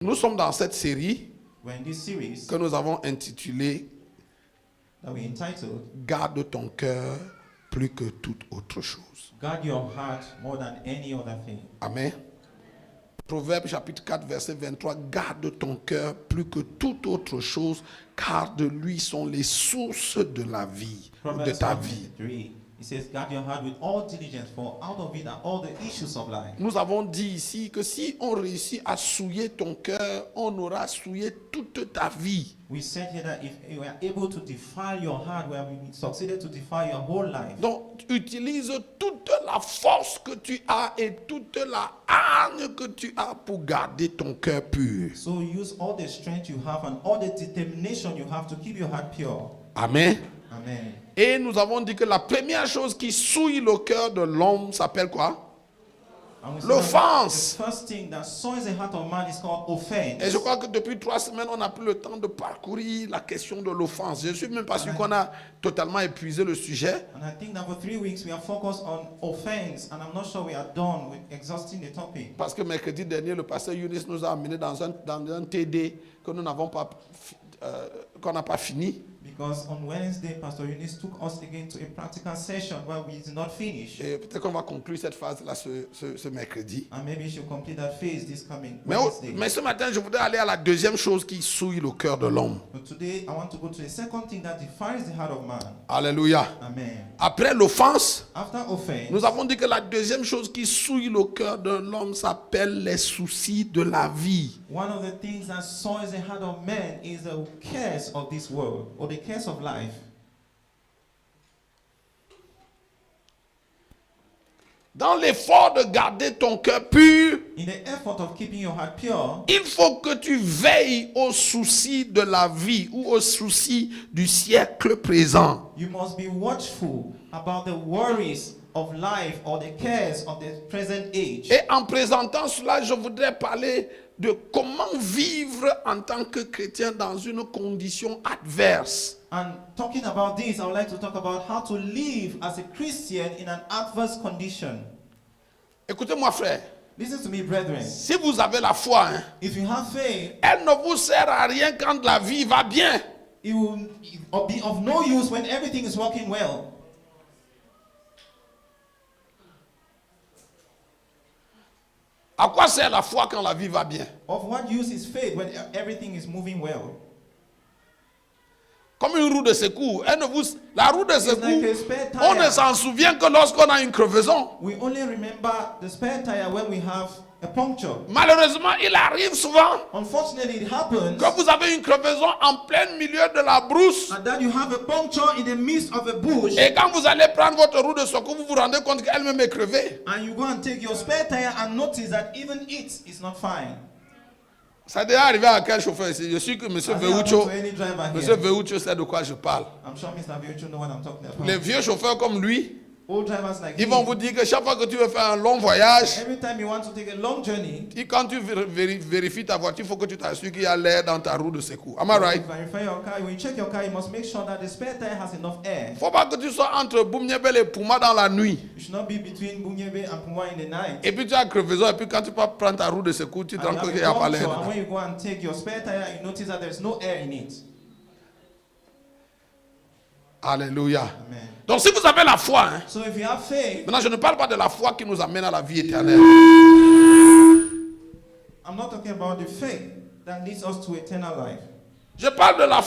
Nous sommes dans cette série We're in this series que nous avons intitulée that we entitled Garde ton cœur plus que toute autre chose. Guard Your Heart More Than Any Other Thing. Amen. Proverbe chapitre 4 verset 23. Garde ton cœur plus que toute autre chose, car de lui sont les sources de la vie, de Proverbs ta vie. 3. It says, guard your heart with all diligence, for out of it are all the issues of life. Nous avons dit ici que si on réussit à souiller ton cœur, on aura souillé toute ta vie. We said here that if we are able to defile your heart, we have succeeded to defile your whole life. Donc, utilise toute la force que tu as et toute la hargne que tu as pour garder ton cœur pur. So use all the strength you have and all the determination you have to keep your heart pure. Amen. Amen. Et nous avons dit que la première chose qui souille le cœur de l'homme s'appelle quoi? And we said L'offense. the first thing that soils the heart of man is called offense. Et je crois que depuis 3 semaines, on n'a plus le temps de parcourir la question de l'offense. Je ne suis même pas sûr qu'on a totalement épuisé le sujet. And I think that for 3 weeks we are focused on offense, and I'm not sure we are done with exhausting the topic. Parce que mercredi dernier, le pasteur Younis nous a amenés dans un TD que nous n'avons pas, qu'on n'a pas fini. Because on Wednesday, Pastor Eunice took us again to a practical session where we did not finish. Et peut-être qu'on va conclure cette phase-là ce mercredi. And maybe you should complete that phase this coming Mais Wednesday. ce matin, je voudrais aller à la deuxième chose qui souille le cœur de l'homme. But today, I want to go to the second thing that defiles the heart of man. Alléluia. Amen. Après l'offense, After offense, nous avons dit que la deuxième chose qui souille le cœur de l'homme s'appelle les soucis de la vie. one of the things that soils the heart of man is the cares of this world, or the cares of life. Dans l'effort de garder ton cœur pur, In the effort of keeping your heart pure, il faut que tu veilles aux soucis de la vie ou aux soucis du siècle présent. you must be watchful about the worries of life or the cares of the present age. Et en présentant cela, je voudrais parler de comment vivre en tant que chrétien dans une condition adverse. And talking about this, I would like to talk about how to live as a Christian in an adverse condition. Écoutez-moi, frère. Listen to me, brethren. Si vous avez la foi, hein, If you have faith, elle ne vous sert à rien quand la vie va bien. it will be of no use when everything is working well. À quoi sert la foi quand la vie va bien? Of what use is faith when everything is moving well? Comme une roue de secours. La roue de secours, like a spare tire. on ne s'en souvient que lorsqu'on a une crevaison. We only remember the spare tire when we have a puncture. Malheureusement, il arrive souvent Unfortunately, it happens que vous avez une crevaison en plein milieu de la brousse. and that you have a puncture in the midst of a bush, Et quand vous allez prendre votre roue de secours, vous vous rendez compte qu'elle-même est crevée. and you go and take your spare tire and notice that even it is not fine. Ça est déjà arrivé à quel chauffeur ici? Je suis que M. Has it happened Veucho, to any driver M. here? Veucho sait de quoi je parle. I'm sure Mr. Veucho know what I'm talking about. Les vieux chauffeurs comme lui, Old drivers like ils vont him, vous dire que chaque fois que tu veux faire un long voyage, every time you want to take a long journey, et quand tu vérifies ta voiture, il faut que tu t'assures qu'il y a l'air dans ta roue de secours. Am I right? you verify your car. When you check your car, you must make sure that the spare tire has enough air. Il ne faut pas que tu sois entre Boumniebel et Pouma dans la nuit. You should not be between Bunyebe and Pumwa in the night. Et puis tu as crevaison, et puis quand tu vas prendre ta roue de secours, tu te And rends you compte have qu'il n'y a a pas puncture, l'air and dedans. when you go and take your spare tire, you notice that there's no air in it. Alléluia. Amen. Donc si vous avez la foi, hein, So if you have faith, maintenant je ne parle pas de la foi qui nous amène à la vie éternelle. I'm not talking about the faith that leads us to eternal life. Je parle de la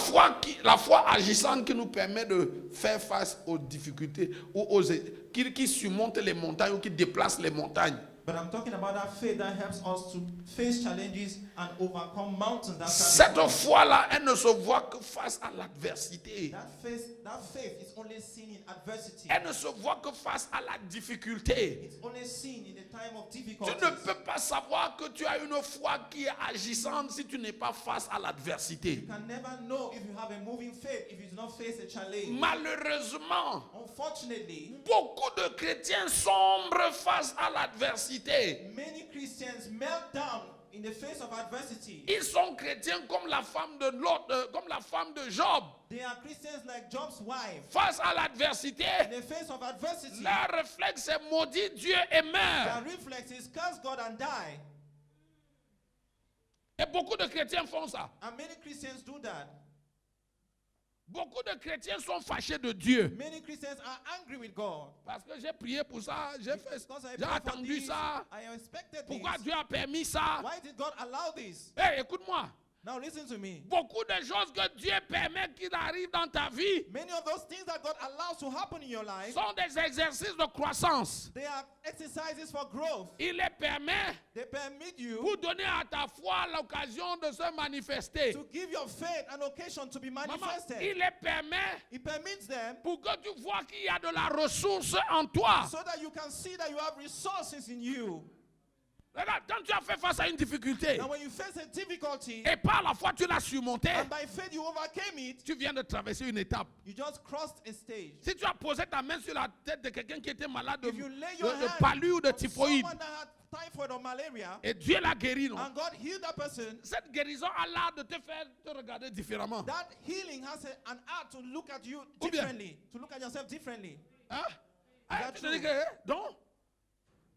foi agissante qui nous permet de faire face aux difficultés ou qui surmonte les montagnes ou qui déplace les montagnes. But I'm talking about that faith that helps us to face challenges and overcome mountains. Cette foi-là, elle ne se voit que face à l'adversité. That faith is only seen in adversity. Elle ne se voit que face à la difficulté. It's only seen in the time of Tu difficulty. ne peux pas savoir que tu as une foi qui est agissante si tu n'es pas face à l'adversité. You can never know if you have a moving faith if you do not face a challenge. Malheureusement, Unfortunately, beaucoup de chrétiens sombrent face à l'adversité. many Christians melt down in the face of adversity. Ils sont chrétiens comme la femme de comme la femme de Job. They are Christians like Job's wife. Face à l'adversité, In the face of adversity, leur réflexe est maudit Dieu et meurt. their reflex is curse God and die. Et beaucoup de chrétiens font ça. And many Christians do that. Beaucoup de chrétiens sont fâchés de Dieu. Many Christians are angry with God. Parce que j'ai prié pour ça, j'ai Because I prayed for attendu this, ça. I expected Pourquoi this. Dieu a permis ça? Why did God allow this? Hey, écoute-moi. Now listen to me. Beaucoup de choses que Dieu permet qu'il arrive dans ta vie Many of those things that God allows to happen in your life, sont des exercices de croissance. they are exercises for growth. Il les permet They permit you pour donner à ta foi l'occasion de se manifester. to give your faith an occasion to be Maman, manifested. il les permet It permits them pour que tu vois qu'il y a de la ressource en toi. so that you can see that you have resources in you. Regarde, quand tu as fait face à une difficulté And when you face a difficulty, et par la foi tu l'as surmonté, and by faith you overcame it, tu viens de traverser une étape. you just crossed a stage. Si tu as posé ta main sur la tête de quelqu'un qui était malade de, If you lay your de hand palu ou de on typhoïde someone that had typhoid or malaria, et Dieu l'a guéri, non? and God healed that person, Cette guérison a l'art de te faire te regarder différemment. that healing has an art to look at you Ou bien- differently, to look at yourself differently. Hein? that Tu te dis true? que,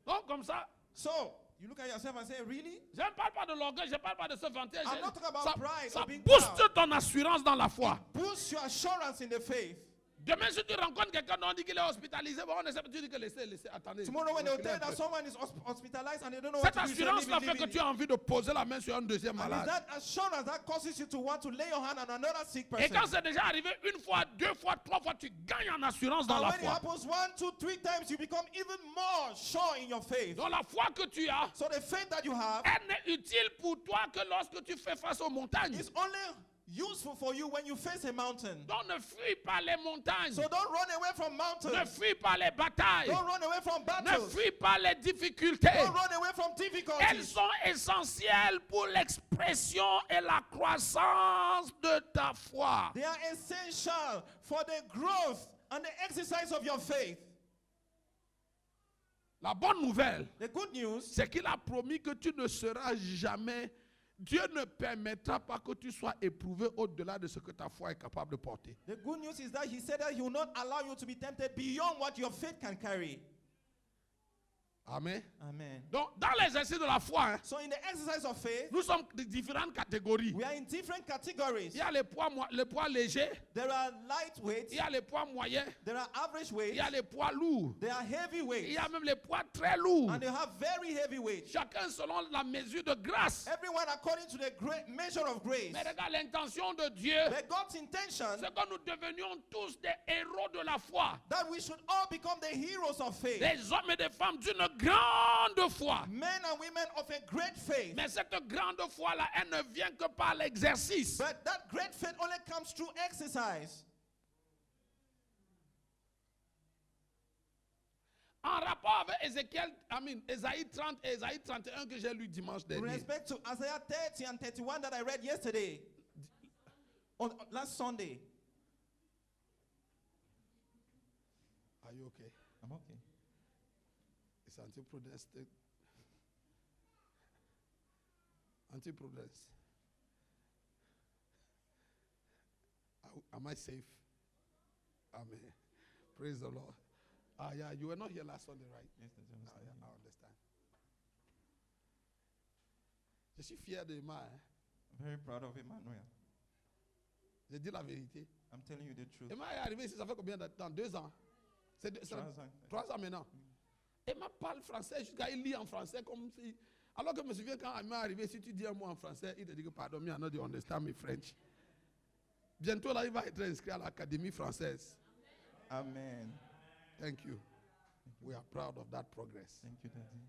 donc comme ça. So, you look at yourself and say, really? Je ne parle pas de l'orgueil, je ne parle pas de se vanter. I'm not talking about ça pride ça or being booste proud. ton assurance dans la foi. Boost your assurance in the faith. Demain, si tu rencontres quelqu'un dont on dit qu'il est hospitalisé, bon, on essaie, tu dis que laissez, attendez. Tomorrow when they'll reculez tell un you that peu. someone is hospitalized and they don't know what Cette to do, you say, assurance-là leave fait it, que leave tu it. as envie de poser la main sur un deuxième And it's malade. that assurance that causes you to want to lay your hand on another sick Et person. quand c'est déjà arrivé une fois, deux fois, trois fois, tu gagnes en assurance dans And la when it foi. happens 1, 2, 3 times, you become even more sure in your faith. Donc la foi que tu as, So the faith that you have elle n'est utile pour toi que lorsque tu fais face aux montagnes. is only useful for you when you face a mountain. Donc ne fuis pas les montagnes. So don't run away from Ne mountains. fuis pas les batailles. Don't run away from Ne battles. fuis pas les difficultés. Don't run away from Elles difficulties. sont essentielles pour l'expression et la croissance de ta foi. They are essential for the growth and the exercise of your faith. La bonne nouvelle, The good news c'est qu'il a promis que tu ne seras jamais, Dieu ne permettra pas que tu sois éprouvé au-delà de ce que ta foi est capable de porter. The good news is that he said that he will not allow you to be tempted beyond what your faith can carry. Amen. Amen. Donc, dans l'exercice de la foi, hein, So in the exercise of faith, nous sommes de différentes catégories. we are in different Il categories. y a les poids légers, There are il lightweights, y a les poids moyens, there are average il weights, y a les poids lourds, there are heavy il weights, y a même les poids très lourds. and they have very heavy weights. Chacun selon la mesure de grâce. Everyone according to the great measure of grace. Mais regarde l'intention de Dieu, But God's intention c'est que nous devenions tous des héros de la foi. that we should all become the heroes of faith. Des hommes et des femmes d'une grande foi. Men and women of a great faith. Mais cette grande foi-là, elle ne vient que par l'exercice. But that great faith only comes through exercise. En rapport avec Ésaïe 30 et Ésaïe 31 que j'ai lu dimanche With dernier. respect to Isaiah 30 and 31 that I read yesterday, on last Sunday. Are you okay? I'm okay. It's anti-prudence. Anti-prudence. Am I safe? Amen. Praise the Lord. Yeah, you were not here last Sunday, right? Yes, that's what Yeah, I understand. Je suis fier de Emma. Hein? I'm very proud of Emmanuel. Je dis la vérité. I'm telling you the truth. Emma est arrivée ici, ça fait combien de temps? 2 ans. C'est 3 ans. 3 ans maintenant. Emma parle français jusqu'à il lit en français comme si. Alors que je me souviens quand Emma est arrivée, si tu dis un mot en français, il te dit que pardon, me, I know you understand me French. Bientôt là, il va être inscrit à l'Académie française. Amen. Thank you. We are proud of that progress. Thank you, Daddy.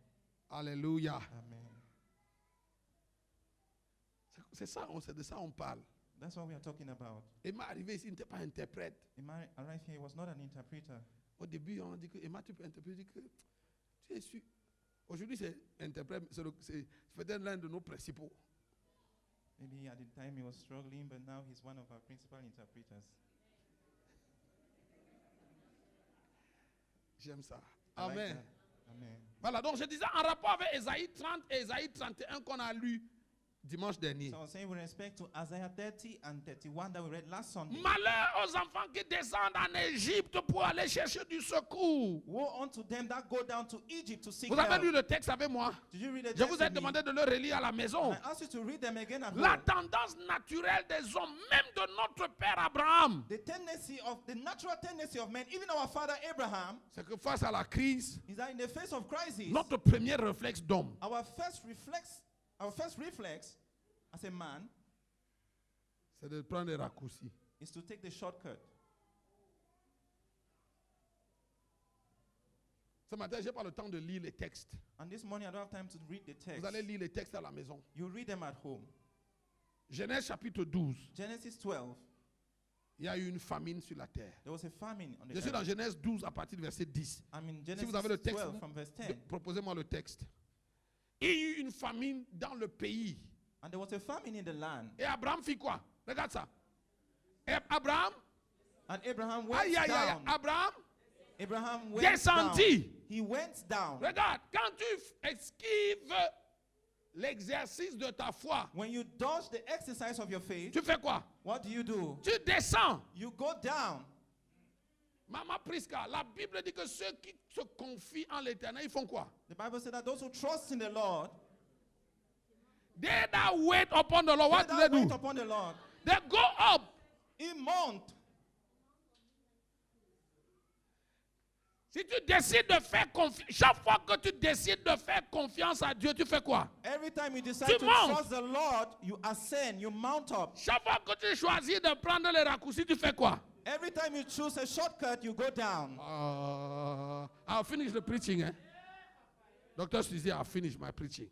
Alléluia. Amen. C'est ça, c'est de ça on parle. That's what we are talking about. Emma est arrivée ici, il n'était pas interprète. Emma arrived here, he was not an interpreter. Au début, on dit que Emma, tu peux interpréter que tu es sûr. Aujourd'hui, c'est interprète, c'est peut-être l'un de nos principaux. Maybe at the time he was struggling, but now he's one of our principal interpreters. J'aime ça. I like Amen. that. Amen. Voilà, donc je disais en rapport avec Ésaïe 30 et Ésaïe 31 qu'on a lu dimanche dernier. So I was saying with respect to Isaiah 30 and 31 that we read last Sunday. Malheur aux enfants qui descendent en Égypte pour aller chercher du secours. Woe unto them that go down to Egypt to seek Vous avez help. lu le texte avec moi? Did you read the Je text vous ai with me? demandé de le relire à la maison. I asked you to read them again at La home. tendance naturelle des hommes, même de notre père Abraham, The natural tendency of men, even our father Abraham, c'est que face à la crise, is that in the face of crisis, notre premier réflexe d'homme, our first reflex as a man c'est de prendre des raccourcis. is to take the shortcut. Ce matin, je n'ai pas le temps de lire les textes. And this morning I don't have time to read the text. Vous allez lire les textes à la maison. You read them at home. Genèse chapitre 12. Genesis 12, Il y a eu une famine sur la terre. there was a famine on the Je suis dans earth. Genèse 12 à partir du verset 10. I'm in Si Genesis vous avez le texte, 12 from verse 10. proposez-moi le texte. Il y a eu une famine dans le pays. And there was a famine in the land. Et Abraham fit quoi? Regarde ça. Et Abraham, And Abraham went aïe, aïe, aïe, down. Abraham Abraham went down. descendit. He went down. Regarde, quand tu esquives l'exercice de ta foi, When you dodge the exercise of your faith, tu fais quoi? what do? Tu descends. You go down. Maman Prisca, la Bible dit que ceux qui se confient en l'éternel, ils font quoi? The Bible said that those who trust in the Lord, They that wait upon the Lord, what they do that they wait do? upon the Lord, They go up. he month. Si tu décides de faire confiance, chaque fois que tu décides de faire confiance à Dieu, tu fais quoi? Every time you decide Tu to montes. trust the Lord, you ascend, you mount up. Chaque fois que tu choisis de prendre les raccourcis, tu fais quoi? Every time you choose a shortcut, you go down. I'll finish the preaching. Dr. Suzy, I'll finish my preaching.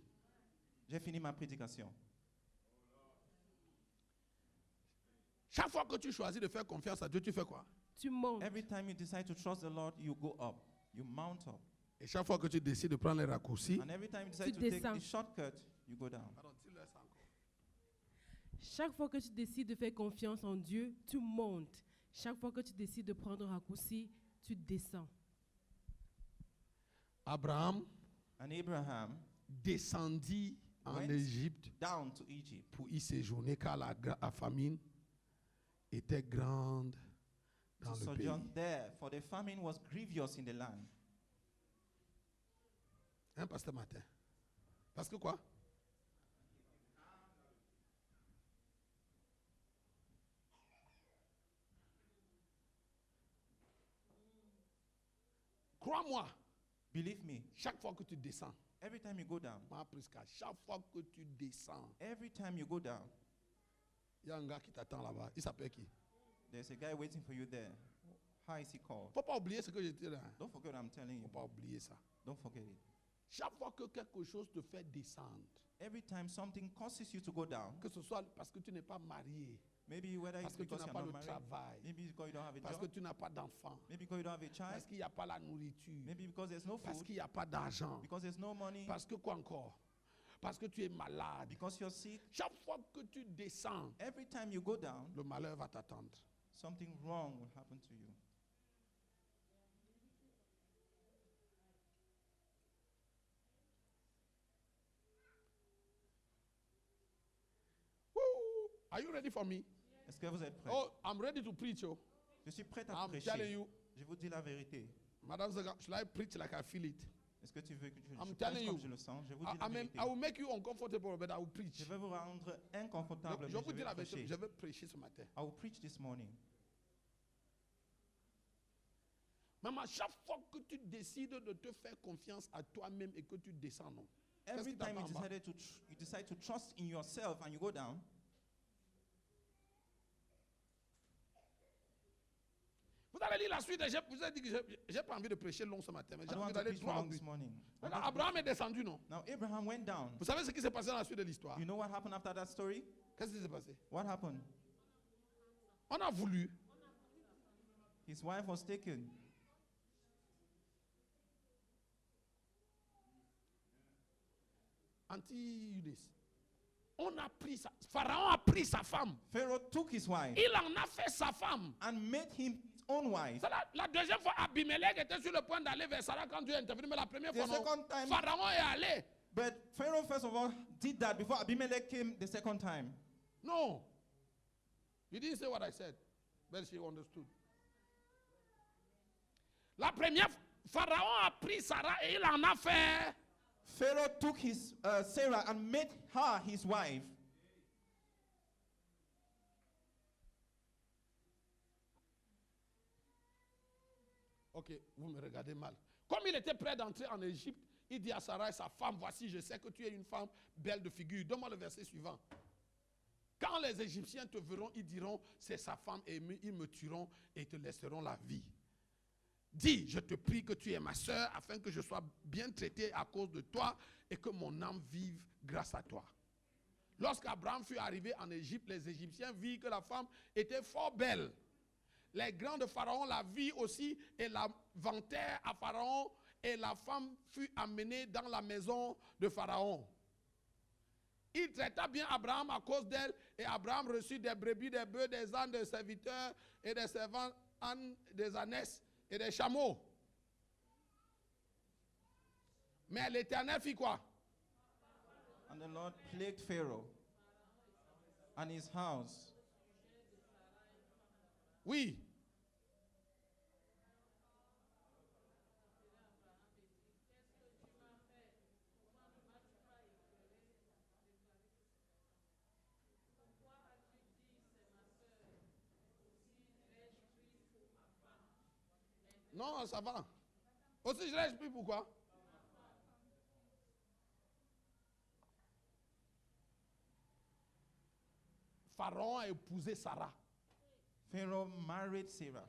J'ai fini ma prédication. Chaque fois que tu choisis de faire confiance à Dieu, tu fais quoi? Tu montes. Every time you decide to trust the Lord, you go up. You mount up. Et chaque fois que tu décides de prendre les raccourcis, And every time you decide Tu to take descends. the shortcut, you go down. Chaque fois que tu décides de faire confiance en Dieu, tu montes. Chaque fois que tu décides de prendre un raccourci, tu descends. Abraham And Abraham descendit en Went Égypte down to Egypt pour y séjourner car la famine était grande to dans le pays. sojourn there, for the famine was grievous in the land. Hein, Pasteur Martin? Parce que quoi? Crois-moi, Believe me, chaque fois que tu descends, every time you go down, chaque fois que tu descends, every time you go down, il y a un gars qui t'attend là-bas. Il s'appelle qui? there's a guy waiting for you there. How is he called? Faut pas oublier ce que je dis là. Don't forget what I'm telling Faut you. pas oublier ça. Don't forget it. Chaque fois que quelque chose te fait descendre, Every time something causes you to go down, que ce soit parce que tu n'es pas marié, maybe whether parce it's que tu because n'as you're pas not le married, travail, maybe because you don't have a parce que job, tu n'as pas d'enfant, maybe because you don't have a parce child, qu'il n'y a pas la nourriture, maybe because there's no parce food, qu'il n'y a pas d'argent, because there's no money, parce que quoi encore? Parce que tu es malade. because you're sick. Chaque fois que tu descends, Every time you go down, le malheur va t'attendre. something wrong will happen to you. Woo! Are you ready for me? Est-ce que vous êtes prêts? Oh, I'm ready to preach. Oh. Je suis prêt à I'm telling prêcher. you, Je vous dis la vérité. Madame Zaga, should I preach like I feel it? Est-ce que tu veux que je I'm prêche telling comme you. je le sens? Je vous dis la I mean, vérité. I will make you uncomfortable, but I will preach. Je vais vous rendre inconfortable, Je mais vous je dis vais la vérité, prêcher. je vais prêcher ce matin. I will preach this morning. Maman, chaque fois que tu décides de te faire confiance à toi-même et que tu descends, non? Every qui t'attend time en bas? you decide to trust in yourself and you go down, Vous allez lire la suite. Je vous ai dit que je n'ai pas envie de prêcher long ce matin, mais I j'ai don't envie want to d'aller preach droit au long but. this morning. Regarde, Abraham est descendu, non? Now Abraham went down. Vous savez ce qui s'est passé dans la suite de l'histoire? You know what happened after that story? Qu'est-ce qui s'est passé? What happened? On a voulu. His wife was taken. Anti-Eunice. Pharaon a pris sa femme. Pharaoh took his wife Il en a fait sa femme. and made him his own wife. C'est la deuxième fois, Abimelech était sur le point d'aller vers Sarah quand Dieu est intervenu, mais la première The fois, non. second time, Pharaon est allé. But Pharaoh, first of all, did that before Abimelech came the second time. No. You didn't say what I said, but she understood. La première, Pharaon a pris Sarah et il en a fait. Pharaoh took his Sarah and made her his wife. Ok, vous me regardez mal. Comme il était prêt d'entrer en Égypte, il dit à Sarah et sa femme, voici, je sais que tu es une femme belle de figure. Donne-moi le verset suivant. Quand les Égyptiens te verront, ils diront, c'est sa femme, et ils me tueront et te laisseront la vie. Dis, je te prie que tu es ma sœur, afin que je sois bien traité à cause de toi et que mon âme vive grâce à toi. Lorsqu'Abraham fut arrivé en Égypte, les Égyptiens virent que la femme était fort belle. Les grands de Pharaon la virent aussi et la vantèrent à Pharaon, et la femme fut amenée dans la maison de Pharaon. Il traita bien Abraham à cause d'elle, et Abraham reçut des brebis, des bœufs, des ânes, des serviteurs et des servants, des ânesses et des chameaux. Mais l'Éternel fit quoi? And the Lord plagued Pharaoh and his house. Oui. Non, ça va. Aussi, je l'ai pris pourquoi? Pharaon a épousé Sarah. Pharaoh married Sarah.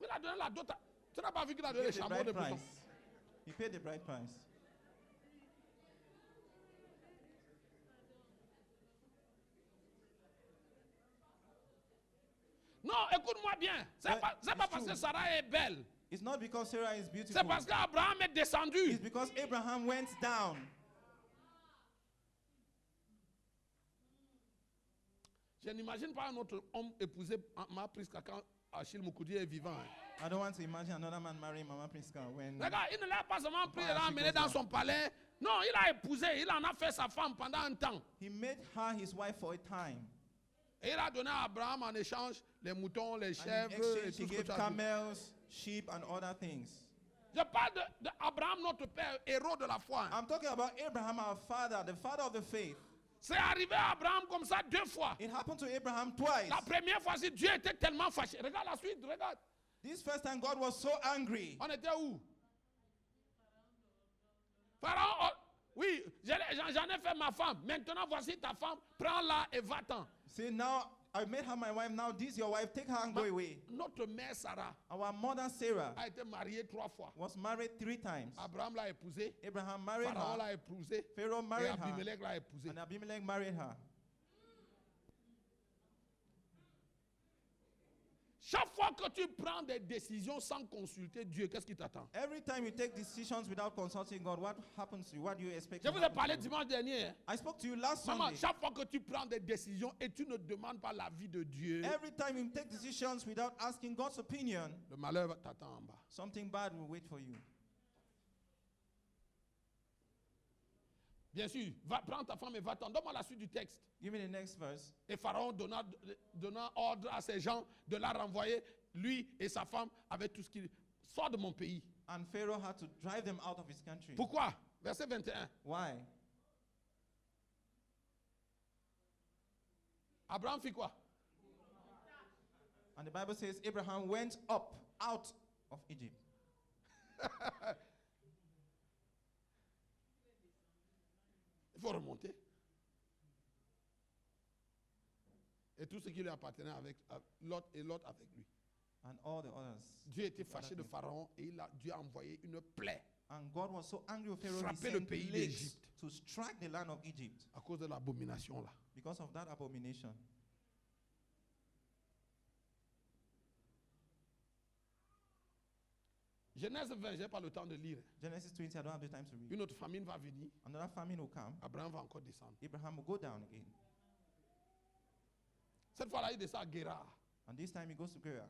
Il a donné la dot. Tu n'as pas vu qu'il a He donné les paid the chameaux bride de bouton? price. He paid the bride price. Non, écoute-moi bien. C'est Ouais, pas it's parce que true. Sarah est belle. It's not because Sarah is beautiful. C'est parce qu'Abraham est descendu. It's because Abraham went down. Je n'imagine pas un autre homme épouser ma Priska quand Achille Moukoudi est vivant. Hein. I don't want to imagine another man marrying Mama Priska when Regarde, il ne l'a pas seulement pris et l'a Achille emmené goes dans down. son palais. Non, il a épousé, il en a fait sa femme pendant un temps. he made her his wife for a time. Et il a donné à Abraham en échange les moutons, les And in chèvres et exchange, he tout ce que gave tu as dit. camels, sheep, and other things. Je parle d'Abraham, notre père, héros de la foi. Hein. I'm talking about Abraham, our father, the father of the faith. C'est arrivé à Abraham comme ça 2 fois. It happened to Abraham twice. La première fois, si Dieu était tellement fâché. Regarde la suite, regarde. This first time, God was so angry. On était où? Pharaon, oh, oui, j'en ai fait ma femme. Maintenant, voici ta femme. Prends-la et va-t'en. See, now I made her my wife. Now this is your wife. Take her and go away. Notre mère Sarah Our mother Sarah a été mariée 3 fois. was married 3 times. Abraham l'a épousée. Abraham married Pharaon her. l'a épousée. Pharaoh Et married her. Abimelech l'a épousée. And Abimelech married her. Chaque fois que tu prends des décisions sans consulter Dieu, qu'est-ce qui t'attend? Every time you take decisions without consulting God, what happens to you? What do you expect? Je to vous ai happen parlé to you? dimanche dernier. Hein. I spoke to you last Maman, Sunday. chaque fois que tu prends des décisions et tu ne demandes pas l'avis de Dieu, Every time you take decisions without asking God's opinion, le malheur t'attend en bas. something bad will wait for you. Bien sûr, va, prends ta femme et va-t'en. Donne-moi la suite du texte. Give me the next verse. Et Pharaon donna ordre à ses gens de la renvoyer, lui et sa femme, avec tout ce qu'il... Sors de mon pays. And Pharaoh had to drive them out of his country. Pourquoi? Verset 21. Why? Abraham fit quoi? And the Bible says Abraham went up out of Egypt. Il faut remonter. Et tout ce qui lui appartenait avec Lot et Lot avec lui. And all the others. Dieu était fâché de Pharaon et Dieu a envoyé une plaie And God was so angry with Pharaoh, he Frapper le sent pays plagues d'Égypte. to strike the land of Egypt à cause de l'abomination là. because of that abomination. Genèse 20, je n'ai pas le temps de lire. Genesis 20, I don't have the time to read. Une autre famine va venir. Another famine will come. Abraham va encore descendre. Abraham will go down again. Cette fois-là, il descend à Guérar. And this time he goes to Gerar.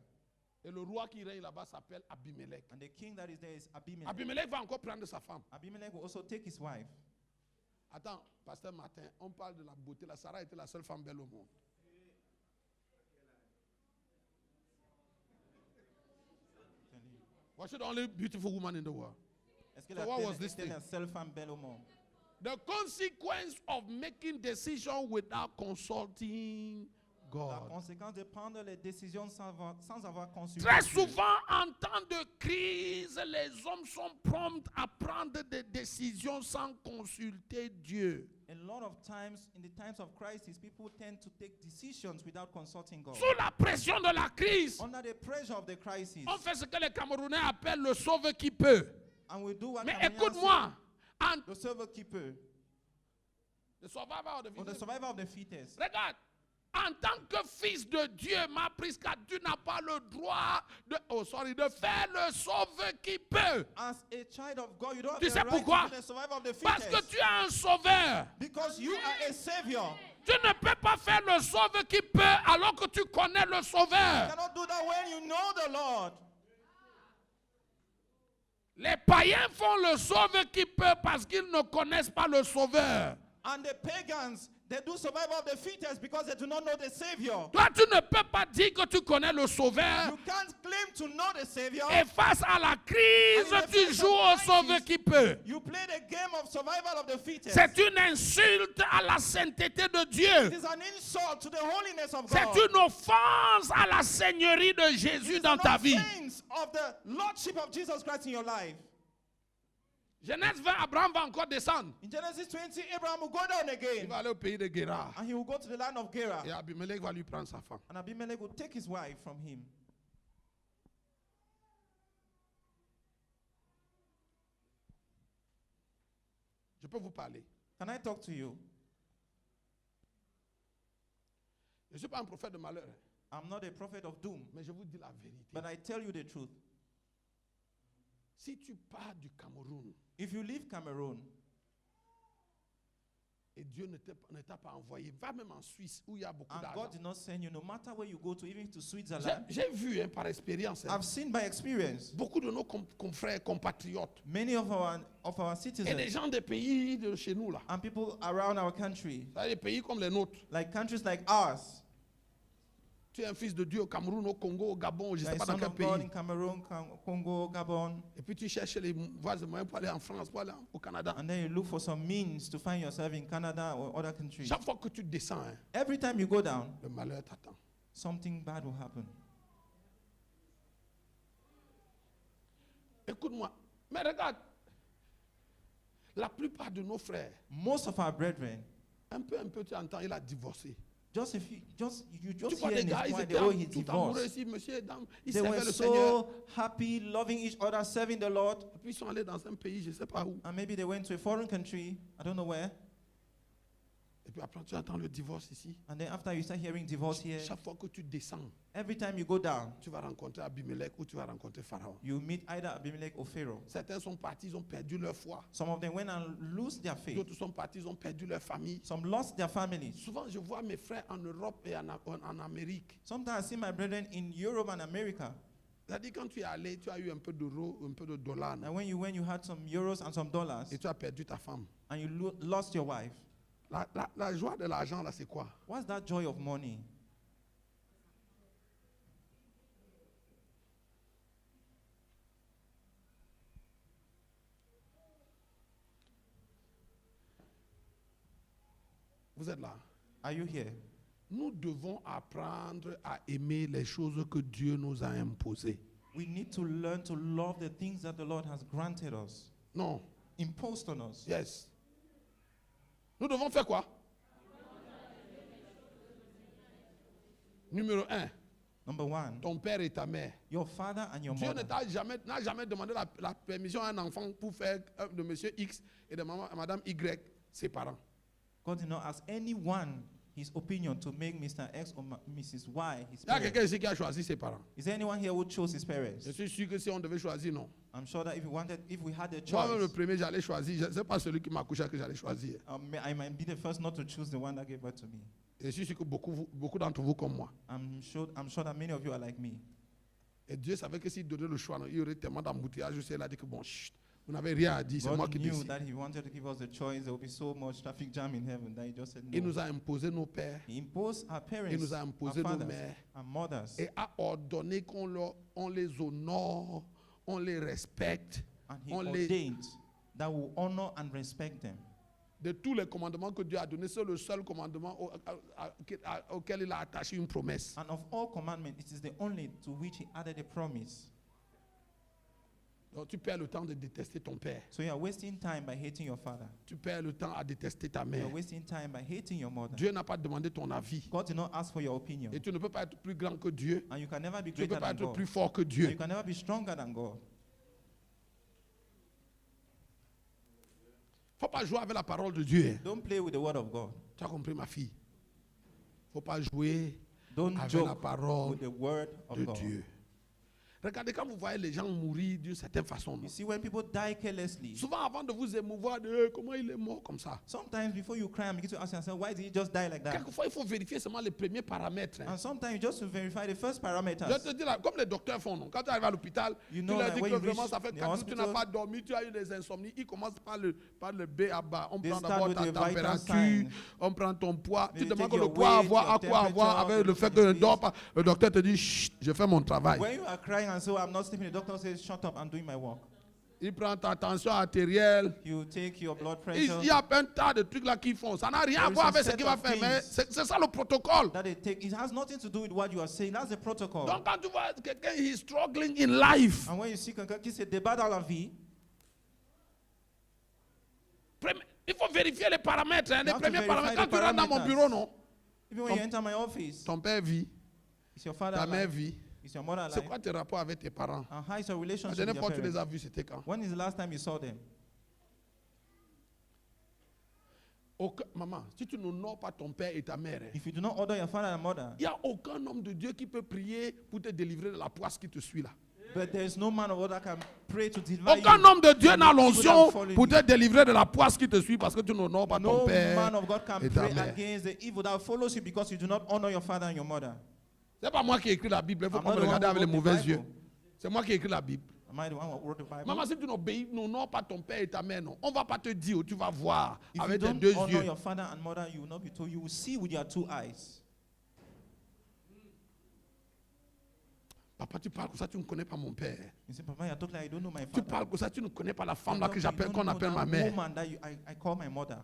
Et le roi qui règne là-bas s'appelle Abimelech. And the king that is there is Abimelech. Abimelech va encore prendre sa femme. Abimelech will also take his wife. Attends, pasteur Martin, on parle de la beauté. La Sarah était la seule femme belle au monde. Was she the only beautiful woman in the world? Est-ce que So what was this était thing? la seule femme belle au monde? The consequence of making decisions without consulting La God. conséquence de prendre les décisions sans avoir consulté Très Dieu. souvent, en temps de crise, les hommes sont prompts à prendre des décisions sans consulter Dieu. A lot of times, in the times of crisis, people tend to take decisions without consulting God. Sous la pression de la crise, Under the pressure of the crisis, on fait ce que les Camerounais appellent le sauve qui peut. and we do what Mais Cameroonians écoute-moi, say, en the server keeper, the survivor of the or the fittest. survivor of the fittest. Regarde, en tant que fils de Dieu, ma Prisca, tu n'as pas le droit de faire le sauve qui peut. As a child of God, you don't Tu have sais the right pourquoi? to be the survivor of the Parce que fittest. tu as un sauveur. Because you are a savior. Tu ne peux pas faire le sauve qui peut alors que tu connais le You sauveur. cannot do that when you know the Lord. Les païens font le sauve qui peut parce qu'ils ne connaissent pas le sauveur. And the pagans, they do survival of the fittest because they do not know the Savior. Toi, tu ne peux pas dire que tu connais le sauveur. You can't claim to know the Savior. Et face à la crise, And in the tu face joues of au sauve crisis, qui peut. You play the game of survival of the fittest. C'est une insulte à la sainteté de It Dieu. is an insult to the holiness of C'est God. une offense à la seigneurie de Jésus It is dans an ta vie. offense of the Lordship of Jesus Christ in your life. Genèse 20, Abraham va encore descendre. In Genesis 20, Abraham will go down Il again. va aller au pays de Guérar. And he will go to the land of Gerar. Et Abimelech va lui prendre sa femme. And Abimelech will take his wife from him. Je peux vous parler. Can I talk to you? Je ne suis pas un prophète de malheur, I'm not a prophet of doom, mais je vous dis la vérité. but I tell you the truth. Si tu pars du Cameroun If you leave Cameroon et Dieu ne t'a pas envoyé, va même en Suisse où il y a beaucoup and d'argent. God did not send you, no matter where you go to, even to Switzerland, J'ai vu par expérience, I've seen by experience beaucoup de nos confrères, compatriotes, many of our et des citizens gens des pays de chez nous là, and people around our country, des pays comme les nôtres. like countries like ours, Tu es un fils de Dieu au Cameroun, au Congo, au Gabon, je ne sais like pas dans son quel of God in pays. Cameroon, Congo, Gabon, Et puis tu cherches les voies et moyens pour aller en France, pour aller au Canada. and then you look for some means to find yourself in Canada or other countries. Chaque fois que tu descends, Every time you go down, le malheur t'attend. something bad will happen. Écoute-moi, mais regarde, la plupart de nos frères, Most of our brethren, un peu, tu entends, il a divorcé. you Tu just vois hear des in gars, his ils mind, étaient oh, he tout amoureux divorced. ici, monsieur et dame, ils They were servaient le Seigneur. so happy, loving each other, serving the Lord. Et puis ils sont allés dans un pays, je ne sais pas où. And maybe they went to a foreign country, I don't know where. Et puis après, tu entends le divorce ici. And then after you start hearing divorce here, Chaque fois que tu descends, every time you go down, tu vas rencontrer Abimelech ou tu vas rencontrer Pharaon. you meet either Abimelech or Pharaoh. Certains sont partis, ils ont perdu leur foi. Some of them went and lose their faith. D'autres sont partis, ils ont perdu leur famille. Some lost their families. Souvent, je vois mes frères en Europe et en Amérique. Sometimes I see my brethren in Europe and America. C'est-à-dire, quand tu es allé, tu as eu un peu d'euros, un peu de dollars. And when you had some euros and some dollars, Et tu as perdu ta femme. and you lost your wife, La joie de l'argent, là, c'est quoi? what's that joy of money? Vous êtes là. Are you here? Nous devons apprendre à aimer les choses que Dieu nous a imposées. We need to learn to love the things that the Lord has granted us, Non. imposed on us. Yes. Nous devons faire quoi? Numéro 1, Number one, ton père et ta mère. your father and your Dieu mother. n'a jamais demandé la permission à un enfant pour faire de monsieur X et de madame Y ses parents. God did not ask anyone his opinion to make Mr. X or Mrs. Y his Il y a parents. quelqu'un ici qui a choisi ses parents. Is there anyone here who chose his parents? Je suis sûr que si on devait choisir, non. I'm sure that if we had a Moi-même, le choice, premier, j'allais choisir. Je ne sais pas celui qui m'a accouché que j'allais choisir. I might be the first not to choose the one that gave birth to me. Et je suis sûr que beaucoup d'entre vous comme moi. I'm sure that many of you are like me. Et Dieu savait que s'il donnait le choix, non, il y aurait tellement d'embouteillages. Il a dit que bon, chut, vous n'avez rien à dire, c'est moi God qui knew décide. that He wanted to give us the choice. There will be so much traffic jam in heaven that He just said Il no. nous a imposé nos pères He imposed our parents, Il nous a our imposé nos fathers, mères. our mothers, Et a ordonné on les honore, on les respecte. and He on les- ordained that we honor and respect them. De tous les commandements que Dieu a donnés, c'est le seul commandement auquel il a attaché une promesse. And of all commandments, it is the only to which He added a promise. Donc tu perds le temps de détester ton père. So you are wasting time by hating your father. Tu perds le temps à détester ta You mère. are wasting time by hating your mother. Dieu n'a pas demandé ton avis. God did not ask for your opinion. Et tu ne peux pas être plus grand que Dieu. And you can never be Tu ne peux greater pas than être God. plus fort que And Dieu. you can never be stronger than God. Faut pas jouer avec la parole de Dieu. Don't play with the word of God. Tu as compris, ma fille? Faut pas jouer Don't avec la joke parole with the word of de God. Dieu. Regardez quand vous voyez les gens mourir d'une certaine façon. non? You see, when people die carelessly, Souvent, avant de vous émouvoir de comment il est mort comme ça. sometimes before you cry and begin to ask yourself, why did he just die like that? Quelquefois, il faut vérifier seulement les premiers paramètres. hein. And sometimes just to verify the first Je parameters. te dis là, comme les docteurs font, non? Quand tu arrives à l'hôpital, You tu know leur that dis when que you vraiment reach ça fait the 4 jours que tu n'as hospital, pas dormi, tu as eu des insomnies. Ils commencent par le B à bas. On They prend start d'abord with ta the vital température, signs. on prend ton poids. They Tu demandes take le your poids weight, avoir, your à quoi avoir temperature, avec le the fait que je ne disease. dors pas. Le docteur te dit, chut, je fais mon travail. When you are crying and so I'm not sleeping, the doctor says, shut up, I'm doing my work. Il prend ta tension artérielle. You take your blood Il pressure y a un tas de trucs là qu'ils font. Ça n'a rien à There is voir a avec ce set qu'il va of faire, mais things. c'est ça le protocole. that they take. It has nothing to do with what you are saying. That's the protocol. Donc quand tu vois quelqu'un, il est struggling in life. And when you see quelqu'un qui se débat dans la vie, Il faut vérifier les paramètres. hein, les have to premiers verify paramètres. Quand the tu rentres dans mon parameters. bureau, non? even when you enter my office, Ton père vit, is your father ta mère alive? vit. Is your mother C'est alive? quoi tes rapports avec tes parents? And how is your La relationship dernière with fois your que tu les parents? as vus, c'était quand? When is the last time you saw them? Maman, si tu n'honores pas ton père et ta mère, hein, If you do not order your father and mother, il n'y a aucun homme de Dieu qui peut prier pour te délivrer de la poisse qui te suit là. but there is no man of God that can pray to deliver Aucun you. homme de Dieu from n'a the evil that l'onction follow pour you. te délivrer de la poisse qui te suit parce que tu n'honores pas ton No père. man of God can et ta pray mère. against the evil that follows you because you do not honor your father and your mother. C'est pas moi qui ai écrit la Bible. Il faut I'm pas not me the one regarder who avec les wrote the mauvais Bible. yeux. C'est moi qui ai écrit la Bible. Am I the one who wrote the Bible? Maman, si tu n'honores pas ton père et ta mère, non, on va pas te dire, tu vas voir If you avec tes don't deux honor yeux. your father and mother, you will not be told. You will see with your two eyes. Papa, tu parles comme ça, tu ne connais pas mon père. You say, Papa, you're talking like you don't know my Tu father. parles comme ça, tu ne connais pas la femme You're là que talking- j'appelle, you qu'on don't appelle know ma that mère. woman that I call my mother.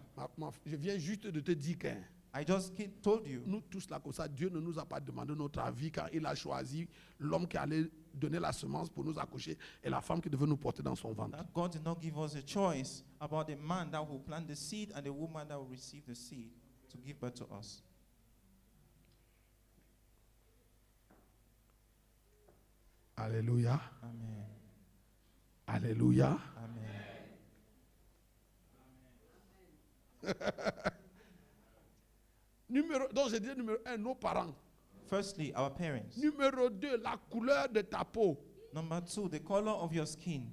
Je viens juste de te dire que I just told you. nous tous là comme ça, Dieu ne nous a pas demandé notre avis quand il a choisi l'homme qui allait donner la semence pour nous accoucher et la femme qui devait nous porter dans son ventre. That God did not give us a choice about the man that will plant the seed and the woman that will receive the seed to give birth to us. Alléluia. Amen. Alléluia. Amen. Donc j'ai dit numéro 1, nos parents. Firstly, our parents. Numéro 2, la couleur de ta peau. Number 2, the color of your skin.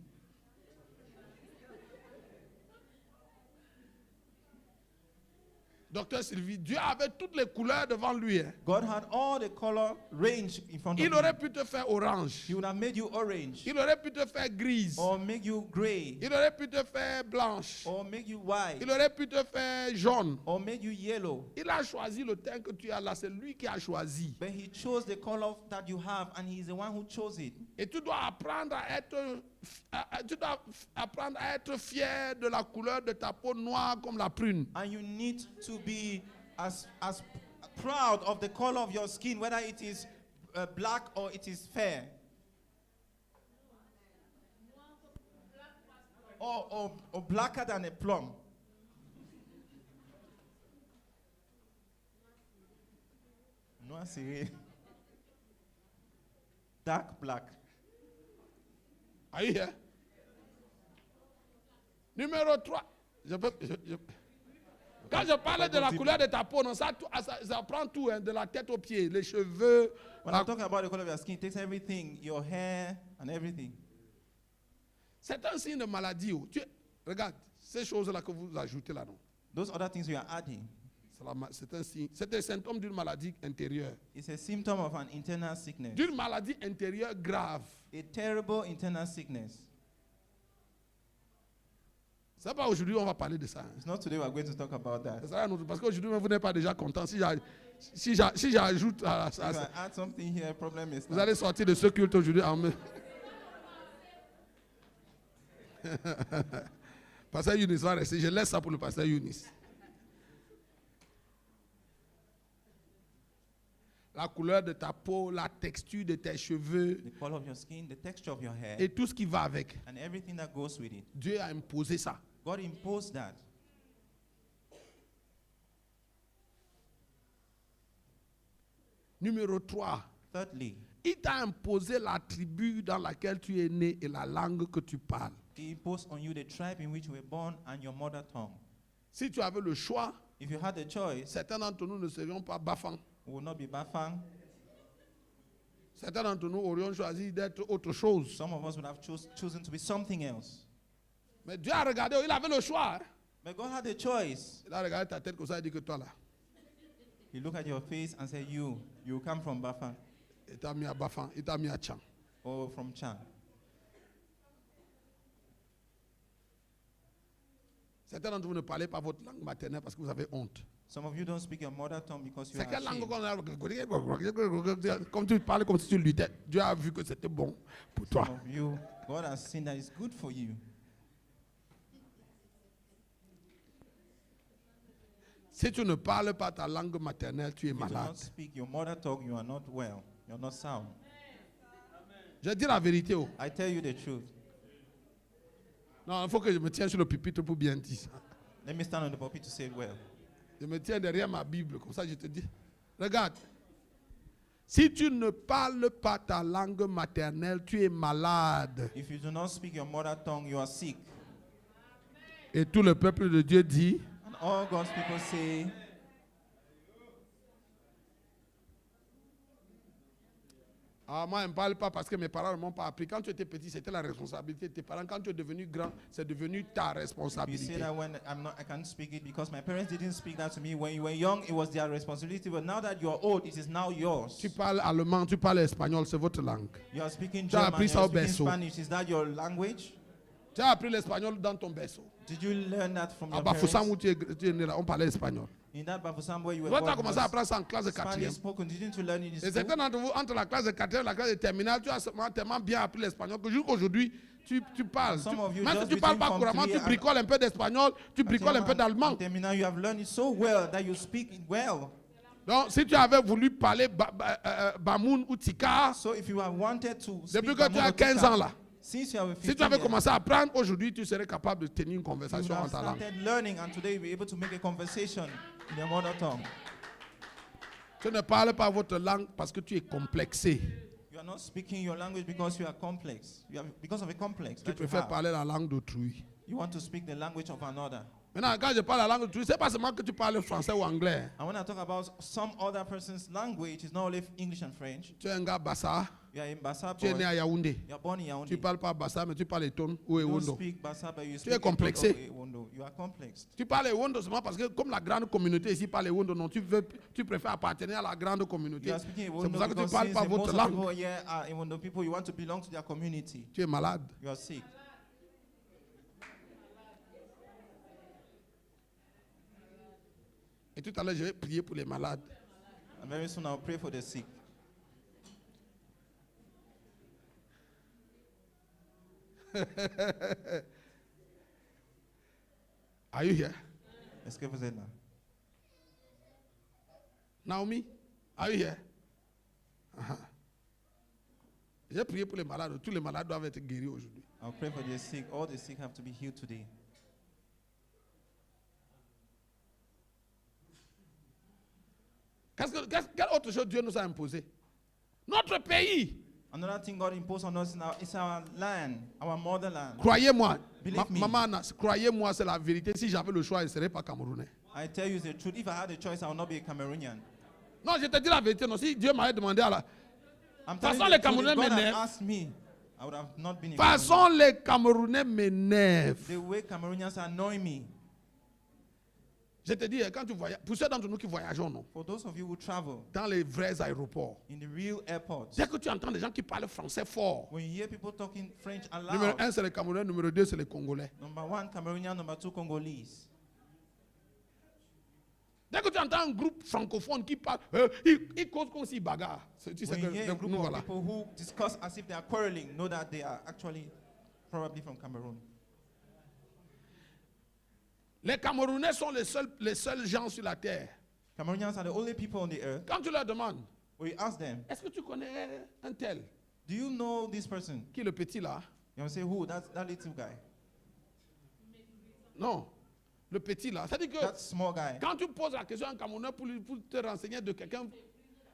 Docteur Sylvie, Dieu avait toutes les couleurs devant lui. hein. God had all the color range in front of Il aurait him. pu te faire orange. He would have made you orange, Il aurait pu te faire grise. or make you gray, Il aurait pu te faire blanche. or make you white, Il aurait pu te faire jaune. or make you yellow. Il a choisi le teint que tu as là. C'est lui qui a choisi. But he chose the color that you have, and he's the one who chose it. Et tu dois apprendre à être fier de la couleur de ta peau noire comme la prune. And you need to be as proud of the color of your skin, whether it is black or it is fair. Or blacker than a plum. Noir ciré. Dark black. Are you here? Numéro 3. Quand je parlais de la couleur de ta peau, non, ça prend tout, hein, de la tête aux pieds, les cheveux. When I'm talking about the color of your skin, it takes everything, your hair and everything. C'est un signe de maladie. Regarde, ces choses-là que vous ajoutez là, non. Those other things you are adding, C'est un signe, c'est un symptôme d'une maladie intérieure. It's a symptom of an internal sickness. D'une maladie intérieure grave. A terrible internal sickness. C'est pas aujourd'hui on va parler de ça. It's not today we are going to talk about that. C'est ça, parce qu'aujourd'hui vous n'êtes pas déjà content. Si j'ajoute à If ça, I add something here, problem is vous allez sortir de ce culte aujourd'hui en me. Pasteur Younis va rester. Je laisse ça pour le pasteur Younis. La couleur de ta peau, la texture de tes cheveux the color of your skin, the texture of your hair, et tout ce qui va avec. and everything that goes with it. Dieu a imposé ça. God imposed that. Numéro 3. Thirdly, Il t'a imposé la tribu dans laquelle tu es né et la langue que tu parles. He imposed on you the tribe in which you were born and your mother tongue. Si tu avais le choix, If you had the choice, certains d'entre nous ne serions pas Bafang. we would not be Bafang. Certains d'entre nous aurions choisi d'être autre chose. Some of us would have chosen to be something else. Mais Dieu a regardé, il avait le choix. Hein. But God had a choice. Il a regardé ta tête comme ça et dit que toi là, He looked at your face and said, you come from Bafang il t'a mis à Bafang, il t'a mis à Tchang. or from Chan. Certains d'entre vous ne parlez pas votre langue maternelle parce que vous avez honte. Some of you don't speak your mother tongue because you C'est are quelle langue ashamed. qu'on a. Comme tu parles comme si tu luttais. Dieu a vu que c'était bon pour toi. Some of you, God has seen that it's good for you. Si tu ne parles pas ta langue maternelle, tu es If you do malade. not speak your mother tongue, you are not well. You're not sound. Je dis la vérité. Oh. I tell you the truth. Non, il faut que je me tienne sur le pupitre pour bien dire ça. Let me stand on the pulpit to say it well. Je me tiens derrière ma Bible, comme ça je te dis. Regarde. Si tu ne parles pas ta langue maternelle, tu es malade. If you do not speak your mother tongue, you are sick. Et tout le peuple de Dieu dit, And all God's people say, ah, moi, je ne parle pas parce que mes parents ne m'ont pas appris. Quand tu étais petit, c'était la responsabilité de tes parents. Quand tu es devenu grand, c'est devenu ta you say responsabilité. that when I can't speak it because my parents didn't speak that to me when you were young, it was their responsibility. But now that you are old, it is now yours. Tu parles allemand, tu parles espagnol, c'est votre langue. You are speaking Tu as German, appris you ça are au speaking berceau. Spanish. Is that your language? Tu as appris l'espagnol dans ton berceau. Did you learn that from À your Bafoussam parents? où tu es né, là, on parlait espagnol. In that Bafoussam where you were Toi, tu born, as commencé à apprendre ça en classe de Spanish quatrième. spoken. Didn't you learn it in Et school? certains d'entre vous, entre la classe de quatrième et la classe de terminale, tu as tellement bien appris l'espagnol que jusqu'aujourd'hui, tu parles. Some of you Même si just tu ne parles pas between couramment, form tu three bricoles un peu d'espagnol, tu bricoles un peu d'allemand. Terminal, you have learned it so well that you speak it well. Donc, si tu avais voulu parler Bamoun ou Tika, So if you have wanted to depuis speak que tu as 15 ans là, since you have si tu 15 avais years, commencé à apprendre, aujourd'hui, tu serais capable de tenir une you conversation en have ta langue. started learning and today you'll be able to make a conversation in your mother tongue. Tu ne parles pas votre langue parce que tu es complexé. You are not speaking your language because you are complex. Because of a complex Tu that you préfères have. parler la langue d'autrui. You want to speak the language of another. Maintenant, quand je parle la langue d'autrui, ce n'est pas seulement que tu parles français ou anglais. And when I talk about some other person's language, it's not only English and French. Tu es un gars Bassa, You are in Bassa, tu es né à Yaoundé. you are born in Tu Yaoundé. ne parles pas Bassa, mais tu parles Eton ou You don't Ewondo. speak Bassa, but you es speak Eton complexé. or Ewondo. You are complex. Tu parles Ewondo seulement parce que comme la grande communauté ici parle Ewondo, non, tu préfères appartenir à la grande communauté. You are speaking C'est Ewondo pour ça que tu ne because parles since pas the votre most of langue. people here are Ewondo people, you want to belong to their community. Tu es malade. You are sick. Et tout à l'heure, je vais prier pour les malades. And very soon I'll pray for the sick. Are you here? Est-ce que vous êtes là? Naomi, are you here? Uh-huh. J'ai prié pour les malades. Tous les malades doivent être guéris aujourd'hui. I'll pray for the sick. All the sick have to be healed today. Quelle autre chose Dieu nous a imposé? Notre pays. Another thing God imposed on us now is our land, our motherland. Croyez-moi, Believe me. Maman Anas, croyez-moi, c'est la vérité. Si j'avais le choix, je ne serais pas camerounais. I tell you the truth. If I had a choice, I would not be a Cameroonian. Non, je te dis la vérité. Non, si Dieu m'avait demandé à la I'm Façon, telling les you the truth. Camerounais If God had m'énervent. asked me, I would have not been a façon, Cameroonian. les Camerounais m'énervent. The way Cameroonians annoy me. Je te dis, quand tu voyages, pour ceux d'entre nous qui voyageons, non, For those of you who travel dans les vrais aéroports, in the real airports, dès que tu entends des gens qui parlent français fort, when you hear people talking French numéro aloud, 1, c'est les Camerounais, numéro 2, c'est les Congolais. number 1 Cameroonian, number 2 Congolese. Dès que tu entends un groupe francophone qui parle, ils causent comme s'ils bagarrent. Tu sais When que you hear a group nous of voilà. people who discuss as if they are quarreling, know that they are actually probably from Cameroon. Les Camerounais sont les seuls gens sur la terre. Cameroonians are the only people on the earth. Quand tu leur demandes, We ask them, est-ce que tu connais un tel? do you know this person? Qui est le petit là? You want to say who? That's that little guy. Non. Le petit là. C'est-à-dire que That small guy. quand tu poses la question à un Camerounais pour te renseigner de quelqu'un,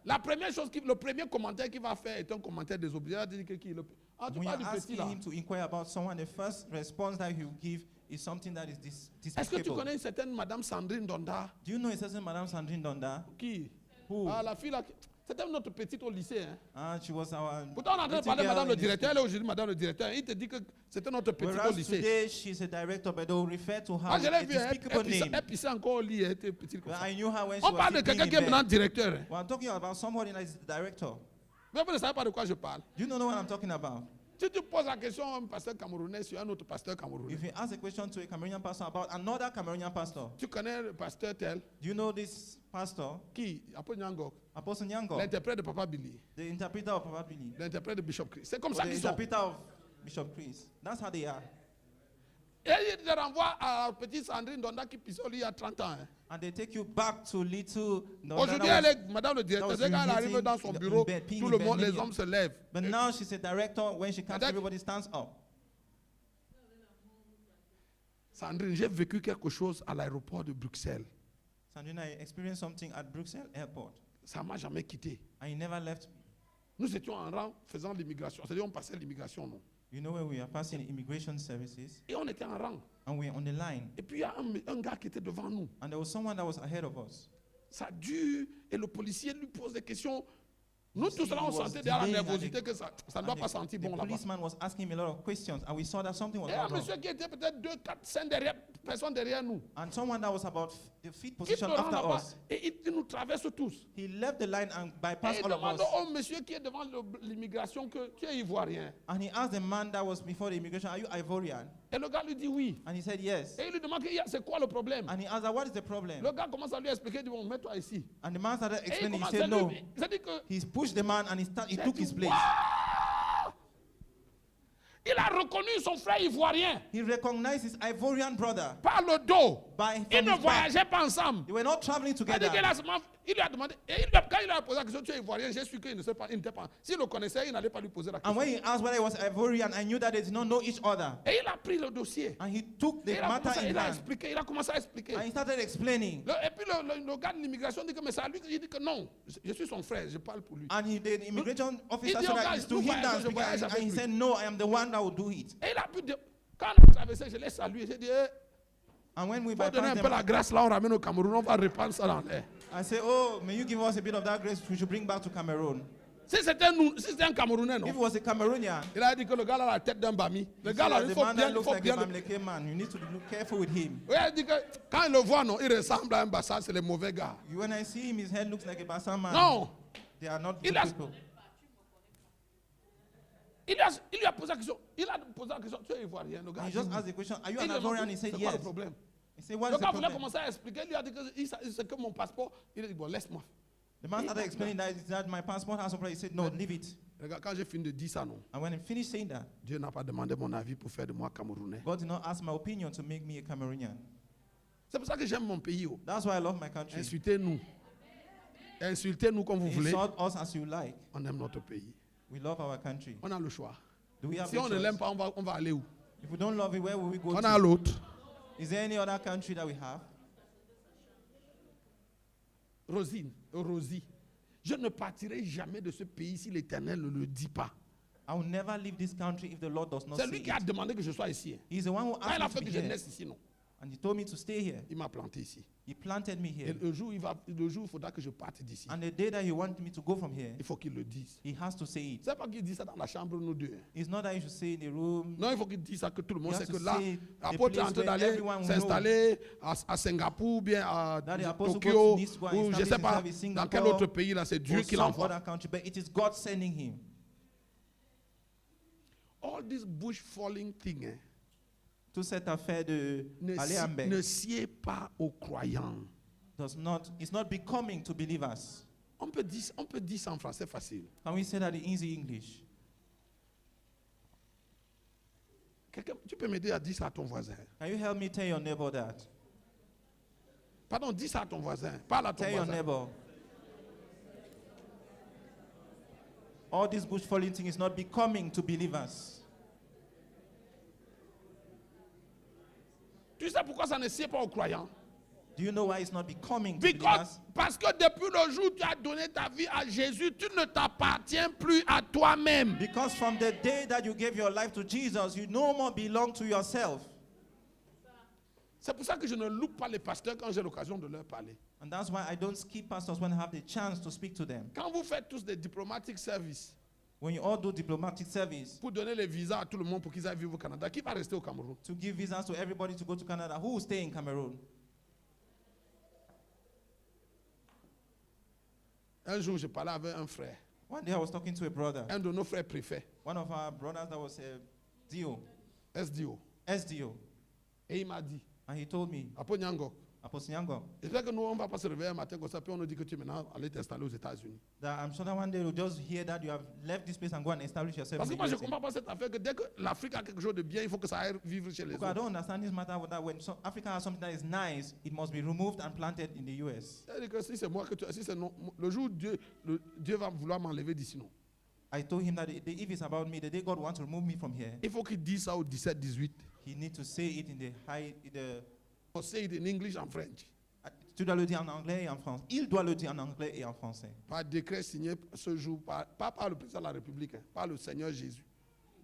la première chose, le premier commentaire qu'il va faire est un commentaire désobéissant. Il va dire que qui est le petit. Ah, tu When you're parles du petit asking là. him to inquire about someone, the first response that he will give is something that is Est-ce que tu despicable. connais une certaine Madame Sandrine Donda? Do you know a certain Madame Sandrine Donda? Qui? Who? Ah, la fille là. C'était notre petite au lycée. Hein. And she was our Pourtant, on est en train de little parler de girl Madame le in the directeur. Elle est aujourd'hui Madame le directeur. Il te dit que c'était notre petite au Whereas lycée. today she's a director, but they will refer to her Moi, je with l'ai a vu. Elle despicable name. elle pissait encore au lit. Elle était petite comme But ça. I knew her when she On was parle de sleeping quelqu'un in qui est bed. maintenant directeur. Hein. Well, I'm talking about somebody that is the director. Mais vous ne savez pas de quoi je parle. Do you know what I'm talking about? Si tu poses la question à un pasteur camerounais sur un autre pasteur camerounais, If you ask a question to a Cameroonian pastor about another Cameroonian pastor, tu connais le pasteur tel do you know this pastor, qui, Apo Nyangok, Apostle Nyango, l'interprète de Papa Billy, the interpreter of Papa Billy, l'interprète de Bishop Chris. C'est comme or ça the qu'ils sont. interpreter of Bishop Chris? That's how they are. Et il te renvoie à la petite Sandrine Donda qui pissait au lit il y a 30 ans. Hein. And they take you back to little. No, Aujourd'hui, elle est Madame le directeur. was Dès qu'elle arrive urinating dans son in bureau, bed, peeing tout in le bed, monde, les maybe. hommes se lèvent. But now she's a director. When she comes, that- everybody stands up. Sandrine, j'ai vécu quelque chose à l'aéroport de Bruxelles. Sandrina, I experienced something at Bruxelles Airport, Ça ne m'a jamais quitté. and he never left me. Nous étions en rang faisant l'immigration. C'est-à-dire on passait l'immigration, non? You know where we are passing immigration services, Et on était en rang. and we're on the line, Et puis il y a un gars qui était devant nous. and there was someone that was ahead of us. Ça dure et le policier lui pose des questions. Nous tous là, on He was sentait derrière la delaying nervosité and que ça ne doit And pas sentir the bon là-bas. policeman was asking him a lot of questions, and we saw that something was Et un not wrong. monsieur qui était peut-être 2, 4, 5 personnes derrière nous. And someone that was about the feet Il position te rend after là-bas us, et il nous traverse tous. he left the line and Et bypassed il all of demande us. au monsieur qui est devant l'immigration que tu es ivoirien. And he asked the man that was before the immigration, "Are you Ivorian?" Et le gars lui dit oui. And he said yes. Et il lui demande c'est quoi le problème. And he asked, "What is the problem?" Le gars commence à lui expliquer, il dit bon, mets-toi ici. And the man started Et il explaining. He commence à said no. lui. C'est-à-dire que He pushed the man and he took his place. il a reconnu son frère ivoirien He recognized his Ivorian brother par le dos. by Ils from ne his back. voyageaient pas ensemble. They were not traveling C'est-à-dire together. qu'il a seulement- il lui a demandé, et quand il a posé la question, tu es ivoirien, j'ai su qu'il ne sait pas, il n'était pas. S'il le connaissait, il n'allait pas lui poser la And question. when he asked whether he was Ivorian, I knew that they did not know each other. Et il a pris le dossier. And he took the Et il a matter commencé- in il a hand. expliqué, il a commencé à expliquer. And he started explaining. Et puis le gars de l'immigration dit que mais c'est à lui, il dit que non, je suis son frère, je parle pour lui. And the immigration officer dit, said oh, that guys, it's to nous him that voyageons, speak, je voyage and he avec said, "No, I am the one that will do it." Et il a pu dire, quand on a traversé, je l'ai salué, j'ai dit, And when we faut donner un bypassed peu la them, grâce là, on ramène au Cameroun, on va répandre ça dans l'air. I said, "Oh, may you give us a bit of that grace we should bring back to Cameroon." Si c'était un Camerounais, non? If it was a Cameroonian, Il a dit que le gars là a la tête d'un bami. Le you gars see là, that il the faut man bien, that il looks faut like bien. a Bamileke man, you need to look careful with him. Oui, il dit que quand il le voit, non, il ressemble à un bassa, c'est les mauvais gars. When I see him, his head looks like a Bassa man. Non, They are not Il good a- people. il lui a posé la question. Il a posé la question, tu es ivoirien, le gars. And he dit just oui. asked the question, "Are you Il an lui a Ivorian?" demandé, He said, c'est quoi le "Yes." problème? He said, "What Le is the gars voulait problem?" commencer à expliquer, il lui a dit que c'est que mon passeport. Il a dit, bon, laisse-moi. The man He- started explaining that my passport has a problem. He said, "No, leave it." Le gars, quand j'ai fini de dire ça, non, And when he finished saying that, Dieu n'a pas demandé mon avis pour faire de moi Camerounais. God did not ask my opinion to make me a Cameroonian. C'est pour ça que j'aime mon pays. Oh. That's why I love my country. Insultez-nous. Insultez-nous comme vous voulez. Insult us as you like. On aime notre pays. We love our country. On a le choix. Do we have Si a on ne choice? l'aime pas, on va aller où? If we don't love it, where will we go On a to? l'autre. Is there any other country that we have? Rosie, je ne partirai jamais de ce pays si l'Éternel ne le dit pas. I will never leave this country if the Lord does not C'est say lui qui a it. demandé que je sois ici. He's the one who Quand il a asked fait me que to je be here. naisse ici, non. And he told me to stay here. Il m'a planté ici. He planted me Et here. le jour, il faudra que je parte d'ici. And the day that he wanted me to go from here, Il faut qu'il le dise. he has to say it. C'est pas qu'il dit ça dans la chambre, nous deux. It's not that you should say in the room. Non, il faut qu'il dise ça que tout le monde You sait have que to là, say l'apôtre the est en place train where d'aller everyone will s'installer à Singapour, bien à That the apostle Tokyo, needs to go and ou je ne establish sais pas himself in dans quel Singapore autre pays là, c'est Dieu or qui some l'envoie. other country, but it is God sending him. All this bush falling thing, hein, Toute cette affaire de aller en ne sied pas aux croyants. it's not becoming to believers. On peut dire ça en français facile. Can we say that in easy English? Tu peux m'aider à dire ça à ton voisin. Can you help me tell your neighbor that? Pardon, dis ça à ton voisin. Parle à ton Tell your voisin. neighbor. All this bush falling thing is not becoming to believers. Tu sais pourquoi ça ne sied pas aux croyants? Do you know why it's not becoming to Because, believers? parce que depuis le jour où tu as donné ta vie à Jésus, tu ne t'appartiens plus à toi-même. Because from the day that you gave your life to Jesus, you no more belong to yourself. C'est pour ça que je ne loupe pas les pasteurs quand j'ai l'occasion de leur parler. And that's why I don't skip pastors when I have the chance to speak to them. Quand vous faites tous des diplomatic services When you all do diplomatic service, pour donner les visas à tout le monde pour qu'ils aillent vivre au Canada, qui va rester au Cameroun? to give visas to everybody to go to Canada, who will stay in Cameroon? Un jour, je parlais avec un frère, One day I was talking to a brother, un de nos frères préfets, one of our brothers that was a DO, SDO. SDO, Et il m'a dit, and he told me, Apo Nyango, Apostle Nyango, j'espère que nous, on ne va pas se réveiller un matin comme ça, puis on nous dit que tu es maintenant allé t'installer aux États-Unis. that I'm sure that one day you'll just hear that you have left this place and go and establish yourself Parce que in moi, the je ne USA. comprends pas cette affaire que dès que l'Afrique a quelque chose de bien, il faut que ça aille vivre chez les Because I autres. don't understand this matter with that when Africa has something that is nice, it must be removed and planted in the US. C'est-à-dire que si c'est moi que tu si c'est non, le jour où Dieu va vouloir m'enlever d'ici, non. I told him that if it's about me, the day God wants to remove me from here, Il faut qu'il dise ça au 17-18. he needs to say it in the high, On say it in English and French. tu dois le dire en anglais et en français. Il doit le dire en anglais et en français. Par décret signé ce jour, pas par le président de la République, hein, par le Seigneur Jésus.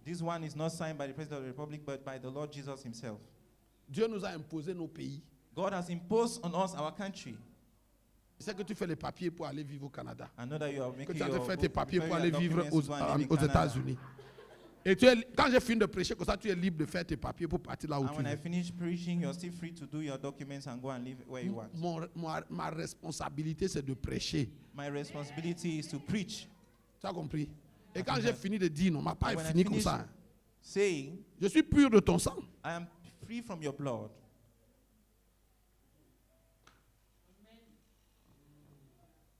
This one is not signed by the President of the Republic, but by the Lord Jesus himself. Dieu nous a imposé nos pays. God has imposed on us our country. C'est que tu fais les papiers pour aller vivre au Canada. I know that you are Que making tu as your fait tes papiers pour aller vivre documents to go and live in aux Canada. États-Unis. Et quand j'ai fini de prêcher comme ça, tu es libre de faire tes papiers pour partir là où And tu when I veux. finish preaching, you're still free to do your documents and go and live where you want. Ma responsabilité, c'est de prêcher. My responsibility is to preach. Tu as compris? Et quand j'ai fini de dire, non, ma part When est I finie comme finish ça. Hein. saying, Je suis pur de ton sang. I am free from your blood.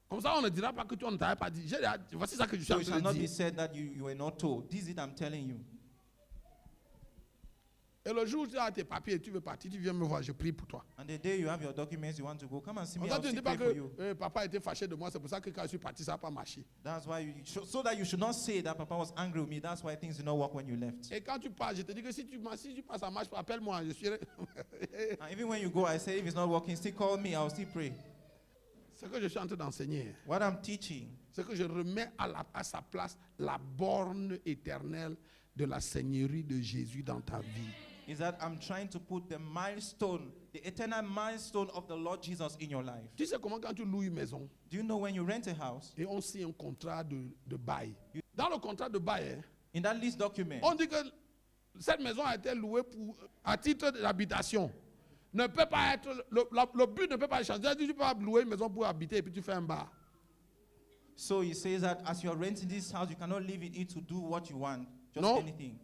Comme ça, on ne dira pas que tu ne t'avais pas dit. Voici ça que je suis So en it train shall de not be dire. said that you were not told. This is it I'm telling you. Et le jour où tu as tes papiers et tu veux partir, tu viens me voir, je prie pour toi. And the day you have your documents, you want to go, come and see me. Comme ça, I'll tu ne still dis pas pray for you. que papa était fâché de moi, c'est pour ça que quand je suis parti, ça n'a pas marché. That's why so that you should not say that Papa was angry with me. That's why things did not work when you left. Et quand tu pars, je te dis que si tu passes, ça marche, appelle-moi. Je suis. And even when you go, I say if it's not working, still call me. I'll still pray. Ce que je suis en train d'enseigner, What I'm teaching c'est que je remets à sa place la borne éternelle de la Seigneurie de Jésus dans ta vie. is that I'm trying to put the milestone, the eternal milestone of the Lord Jesus in your life. Tu sais comment quand tu loues une maison Do you know when you rent a house, et on signe un contrat de bail. Dans le contrat de bail, hein, in that lease document, on dit que cette maison a été louée à titre d'habitation. Ne peut pas être, le but ne peut pas changer. Tu ne peux pas louer une maison pour habiter et puis tu fais un bar. so he says that as you're renting this house, you cannot live in it to do what you want, just No. anything.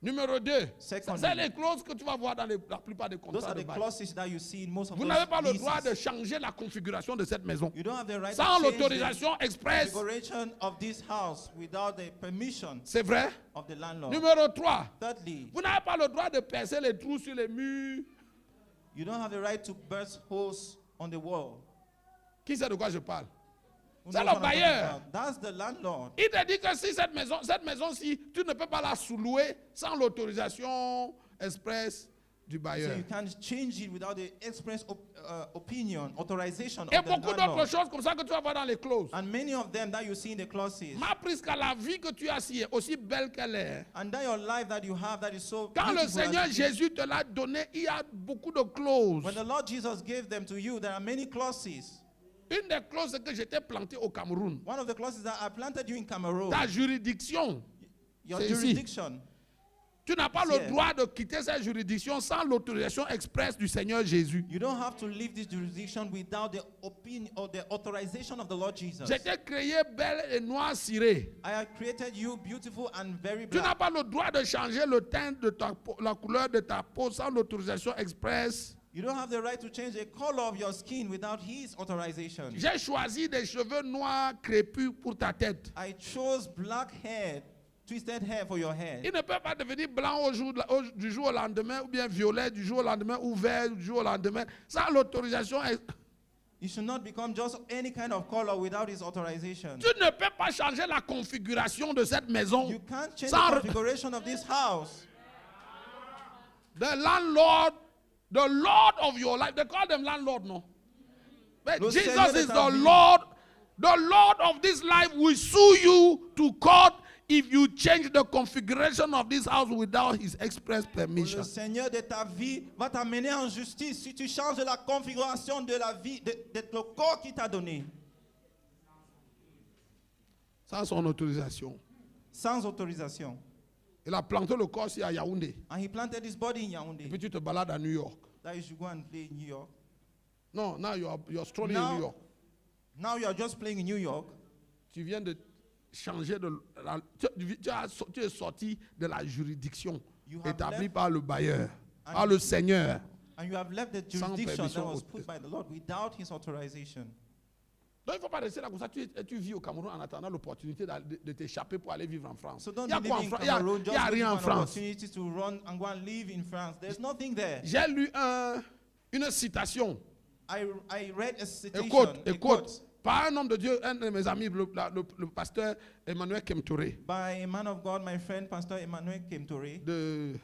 Numéro 2, Secondly, c'est les clauses que tu vas voir dans la plupart des Those contrats are de the bail. clauses that you see in most of Vous those n'avez pas le leases. droit de changer la configuration de cette maison You don't have the right sans to change the l'autorisation express. configuration of this house without the permission C'est vrai? of the landlord. Numéro 3, Thirdly, vous n'avez pas le droit de percer les trous sur les murs. you don't have the right to burst holes on the wall. Qui sait de quoi je parle? Who C'est knows le what I'm talking bailleur. about? That's the landlord. Il te dit que si cette maison-ci, tu ne peux pas la sous-louer sans l'autorisation express du So bailleur. you can't change it without the express opinion, authorization Et of the beaucoup d'autres landlord. choses comme ça que tu vas voir dans les clauses. And many of them that you see in the clauses. Ma Prisca, la vie que tu as ici est aussi belle qu'elle est. And that your life that you have that is so Quand le beautiful as Seigneur it is. Jésus te l'a donné, il y a beaucoup de clauses. When the Lord Jesus gave them to you, there are many clauses. Une des clauses, c'est que j'étais planté au Cameroun. One of the clauses that I planted you in Cameroon, Ta juridiction. your c'est ici. jurisdiction. Tu n'as pas Yeah. le droit de quitter cette juridiction sans l'autorisation expresse du Seigneur Jésus. You don't have to leave this jurisdiction without the opinion or the authorization of the Lord Jesus. J'étais créé belle et noire cirée. I have created you beautiful and very Tu n'as black. pas le droit de changer le teint de ta peau, la couleur de ta peau sans l'autorisation expresse. You don't have the right to change the color of your skin without His authorization. J'ai choisi des cheveux noirs crépus pour ta tête. I chose black hair, twisted hair for your hair. Il ne peut pas devenir blanc du jour au lendemain, ou bien violet du jour au lendemain, ou vert du jour au lendemain, sans l'autorisation. It should not become just any kind of color without His authorization. Tu ne peux pas changer la configuration de cette maison. You can't change Sans- the configuration of this house. The landlord, the Lord of your life, they call them landlord, no? But Le Jesus Seigneur de is ta the vie. Lord. The Lord of this life will sue you to court if you change the configuration of this house without his express permission. Le Seigneur de ta vie va t'amener en justice si tu changes la configuration de la vie, de ton corps qu'il t'a donné, Sans son autorisation. sans autorisation. Il a planté le corps ici à Yaoundé. And he planted his body in Et Yaoundé. puis tu te balades à New York. That you should go and play in New York. No, now you're strolling Now- in New York. Now you are just playing in New York. Tu viens de changer de... tu es sorti de la juridiction You have établie left- par le bailleur, And par le Seigneur. And you have left the Sans jurisdiction that permission was au- put by the Lord without his authorization. Donc il ne faut pas rester là comme ça. Tu vis au Cameroun en attendant l'opportunité de t'échaper pour aller vivre en France. So Il don't n'y a be quoi en living in France? Il y a- Cameroon il just y a looking rien en for an France. opportunity to run and go and live in France. There's nothing there. J'ai lu une citation. I read a citation, Écoute, a écoute. quote Par un homme de Dieu, un de mes amis, le pasteur Emmanuel Kemtouré by a man of God, my friend Pastor Emmanuel Kemtouré de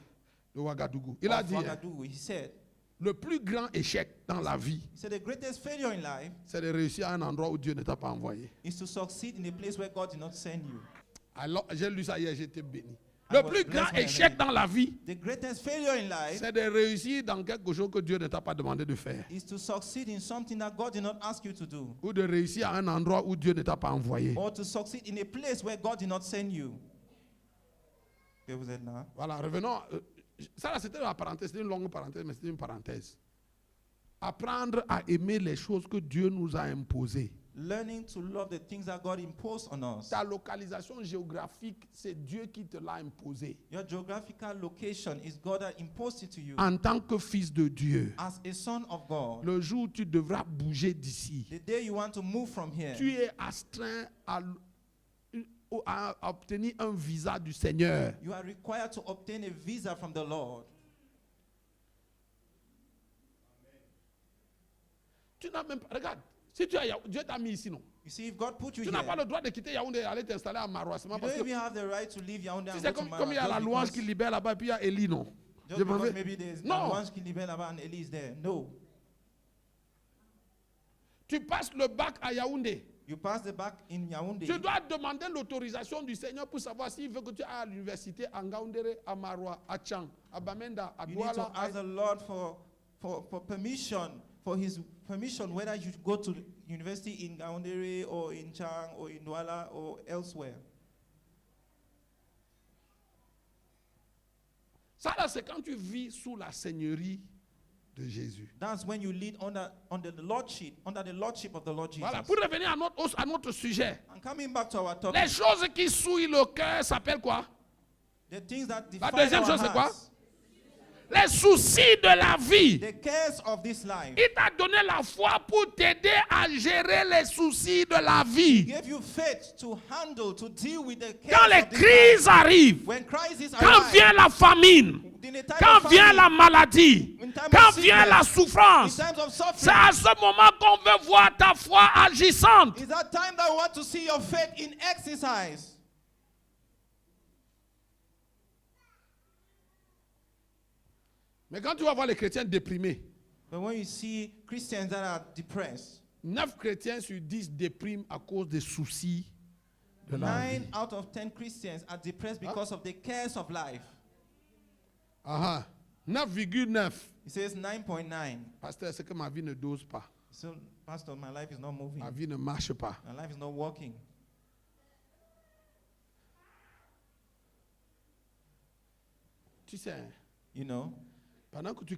Ouagadougou. Il a of dit, Ouagadougou. He said, le plus grand échec dans la vie, the greatest failure in life c'est de réussir à un endroit où Dieu ne t'a pas envoyé. is to succeed in a place where God did not send you. Alors, j'ai lu ça hier, j'étais béni. I Le was plus blessed grand when I échec read it. dans la vie, The greatest failure in life c'est de réussir dans quelque chose que Dieu ne t'a pas demandé de faire. is to succeed in something that God did not ask you to do, Ou de réussir à un endroit où Dieu ne t'a pas envoyé. or to succeed in a place where God did not send you. Okay, vous êtes là? Voilà, revenons. Ça, là, c'était la parenthèse, c'était une longue parenthèse, mais c'était une parenthèse. Apprendre à aimer les choses que Dieu nous a imposées. Learning to love the things that God imposed on us. Ta localisation géographique, c'est Dieu qui te l'a imposée. Your geographical location is God that imposed it to you. En tant que fils de Dieu, As a son of God, le jour où tu devras bouger d'ici, the day you want to move from here, tu es astreint à obtenir un visa du Seigneur. you are required to obtain a visa from the Lord. Tu n'as même pas. Regarde, si tu as, Dieu t'a mis ici, non? You see, if God put you Tu here, n'as pas le droit de quitter Yaoundé et aller t'installer à Maroua. you Parce don't que even have the right to leave Yaoundé si and c'est go to comme il y a la Mara, louange qui libère là-bas et puis il y a Élie, non? just Je m'en because vais. maybe there's Non. louange qui libère là-bas and Eli is there. No. Tu passes le bac à Yaoundé. You pass the back in Yaoundé. Tu dois demander l'autorisation du Seigneur pour savoir s'il veut que tu ailles à l'université à Ngaoundéré, à Maroua, à Tchang, à Bamenda, à You need to Douala. ask the Lord for permission, for his permission, whether you should go to university in Gaoundéré or in Chang or in Douala or elsewhere. Ça là, c'est quand tu vis sous la seigneurie de Jésus. That's when you lead under the lordship of the Lord Jesus. Voilà, pour revenir à notre sujet. And coming back to our topic, Les choses qui souillent le cœur s'appellent quoi? the things that La define deuxième our chose, c'est quoi? hearts, Les soucis de la vie. the cares of this life. Il t'a donné la foi pour t'aider à gérer les soucis de la He vie. gave you faith to handle, to deal with the Quand cares les of this crises life. arrivent, When crisis quand arrive, vient la famine, in a time quand of vient famine, la maladie, in time quand of vient la sickness, souffrance, in times of c'est suffering, à ce moment qu'on veut voir ta foi agissante. is that time that we want to see your faith in exercise. Mais quand tu vas voir les chrétiens déprimés, But when you see Christians that are depressed, 9 chrétiens sur 10 dépriment à cause des soucis de la 9 vie. out of 10 Christians are depressed because of the cares of life. Ah, 9,9. He says 9.9. Pasteur, c'est que ma vie ne dose pas. So, Pastor, my life is not moving. Ma vie ne marche pas. My life is not working. Tu sais, You know? pendant que tu...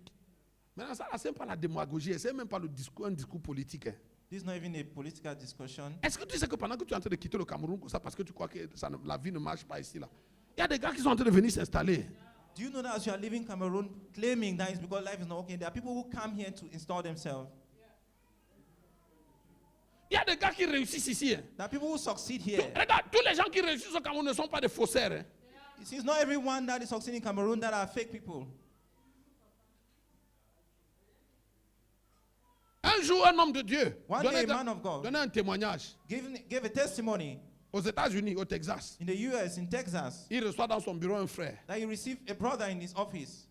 Maintenant, ça, c'est même pas la démagogie, c'est même pas le discours, un discours politique. Hein. This is not even a political discussion. Est-ce que tu sais que pendant que tu es en train de quitter le Cameroun comme ça, parce que tu crois que la vie ne marche pas ici, là, il y a des gars qui sont en train de venir s'installer. Do you know that as you are leaving Cameroon, claiming that it's because life is not working, there are people who come here to install themselves. Il y a des gars qui réussissent ici. Hein. There are people who succeed here. Regarde, tous les gens qui réussissent au Cameroun ne sont pas des faussaires. Hein. It's not everyone that is succeeding in Cameroon that are fake people. Un jour, un homme de Dieu One day, a man of God donnait un témoignage gave a testimony aux États-Unis, au Texas. in the US, in Texas, Il reçoit dans son bureau un frère. that he received a brother in his office,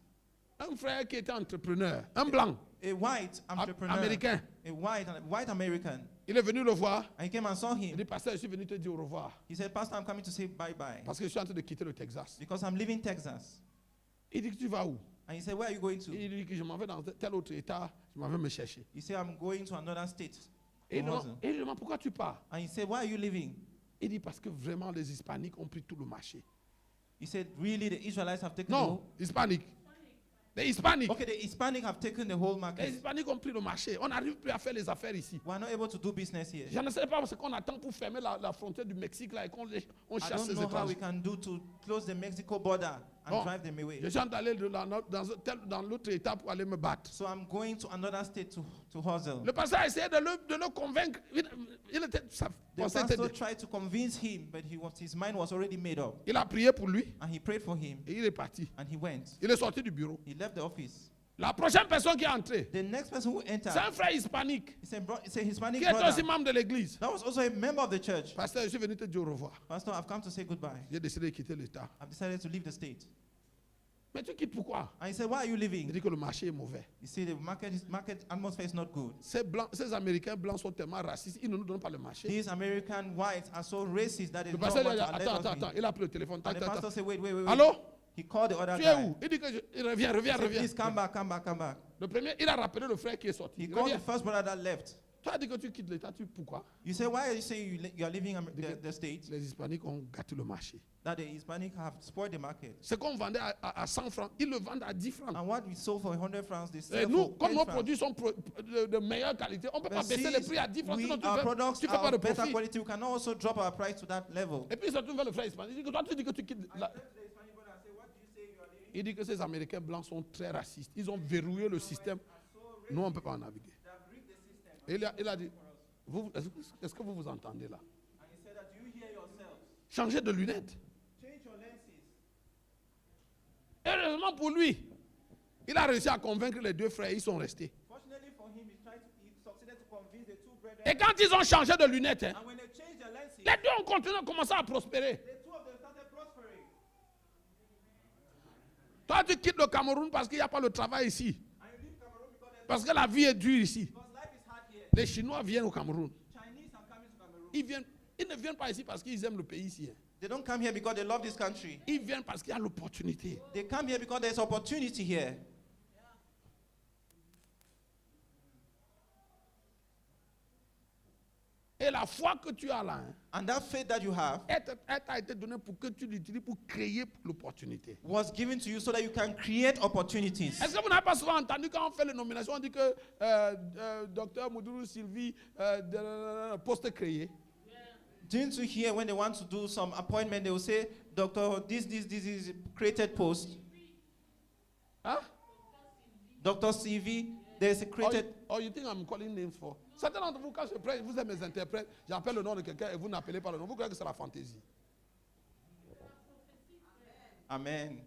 Un frère qui était entrepreneur, un blanc, a white entrepreneur, américain. a white American. Il est venu le voir. And he came and saw Il him. dit, pasteur, je suis venu te dire au revoir. He said, Pastor, I'm coming to say bye-bye Parce que je suis en train de quitter le Texas. because I'm leaving Texas. Il dit que tu vas où? And he said, where are you going to? Il dit que je m'en vais dans tel autre état, je m'en vais me chercher. He said, I'm going to another state. Et to hustle. il demande pourquoi tu pars? And he said, why are you leaving? Il dit parce que vraiment les Hispaniques ont pris tout le marché. He said, really, the Israelites have taken Non, Hispaniques. Les Hispaniques. Okay, the Hispanic have taken the whole Les market. Hispaniques ont pris le marché. On n'arrive plus à faire les affaires ici. We are not able to do business here. Je ne sais pas ce qu'on attend pour fermer la frontière du Mexique là et qu'on on I chasse don't les know how we étrangers. can do to close the Mexico border and Bon, drive them away. je suis en train d'aller dans l'autre état pour aller me battre. So I'm going to another state to hustle. Le pasteur a essayé de le convaincre. Sa The pensée était pastor tried to convince him, but his mind was already made up. il a prié pour lui And he prayed for him, et il est parti. and he went. Il est sorti du bureau. He left the office. La prochaine personne qui est entrée, The next person who entered, c'est un frère hispanique it's a Hispanic qui est aussi brother. membre de l'église. That was also a member of the church. Pasteur, je suis venu te dire au revoir. Pastor, I've come to say goodbye. J'ai décidé de quitter l'État. I've decided to leave the state. Mais tu quittes pourquoi? And he said, why are you Il leaving? dit que le marché est mauvais. You see, the market atmosphere is not good. Ces Américains blancs sont tellement racistes, ils ne nous donnent pas le marché. These American whites are so racist that they Le don't pasteur want il to a dit, let us attends, be. il a pris le téléphone. And the pastor said, wait. Allô? He called the other Tu es guy. où? Il dit que il revient. He said, please come back. Le premier, il a rappelé le frère qui est sorti. He Il called revient. the first brother that left. Tu as dit que tu quittes l'État, pourquoi? You say, why are you saying you are leaving the state? Les Hispaniques ont gâté le marché. That the Hispanic have spoiled the market. Ce qu'on vendait à 100 francs, ils le vendent à 10 francs. And what we sold for 100 francs, they Et sell nous, for comme 10 nos francs. produits sont de meilleure qualité, on ne peut pas But baisser les prix à 10 francs, sinon our products tu fais are pas de of better profit. quality. We cannot also drop our price to that level. Et puis il se tourne vers le frère hispanique. Il dit que toi, tu dis que tu quittes. Il dit que ces Américains blancs sont très racistes. Ils ont verrouillé le système. Nous, on ne peut pas en naviguer. Et il a dit, est-ce que vous vous entendez là? And he said that you hear yourselves. Changez de lunettes. Change your lenses. Heureusement pour lui, il a réussi à convaincre les deux frères. Ils sont restés. Fortunately for him, he succeeded to convince the two brethren. Et quand ils ont changé de lunettes, hein, And when they changed their lenses, les deux ont continué à commencer à prospérer. the two of them started prospering. Toi, tu quittes le Cameroun parce qu'il n'y a pas le travail ici. And you leave Cameroon because Parce que la vie est dure ici. life is hard here. Les Chinois viennent au Cameroun. Chinese are coming to Cameroon. Ils ne viennent pas ici parce qu'ils aiment le pays ici. Hein. They don't come here because they love this country. Ils viennent parce qu'il y a l'opportunité. They come here because there's opportunity here. Et la foi que tu as là, hein, And that faith that you have elle t'a été donnée pour que tu l'utilises pour créer l'opportunité. was given to you so that you can create opportunities. Est-ce que vous n'avez pas souvent entendu quand on fait les nominations, on dit que Dr Moudou Sylvie, poste créé. Didn't you hear when they want to do some appointment, they will say, Doctor, this is created post. Hein? Dr. CV, there's a created. Or you think I'm calling names for? Certains d'entre vous, quand je prêche, vous êtes mes interprètes, j'appelle le nom de quelqu'un et vous n'appelez pas le nom. Vous croyez que c'est la fantaisie. Amen.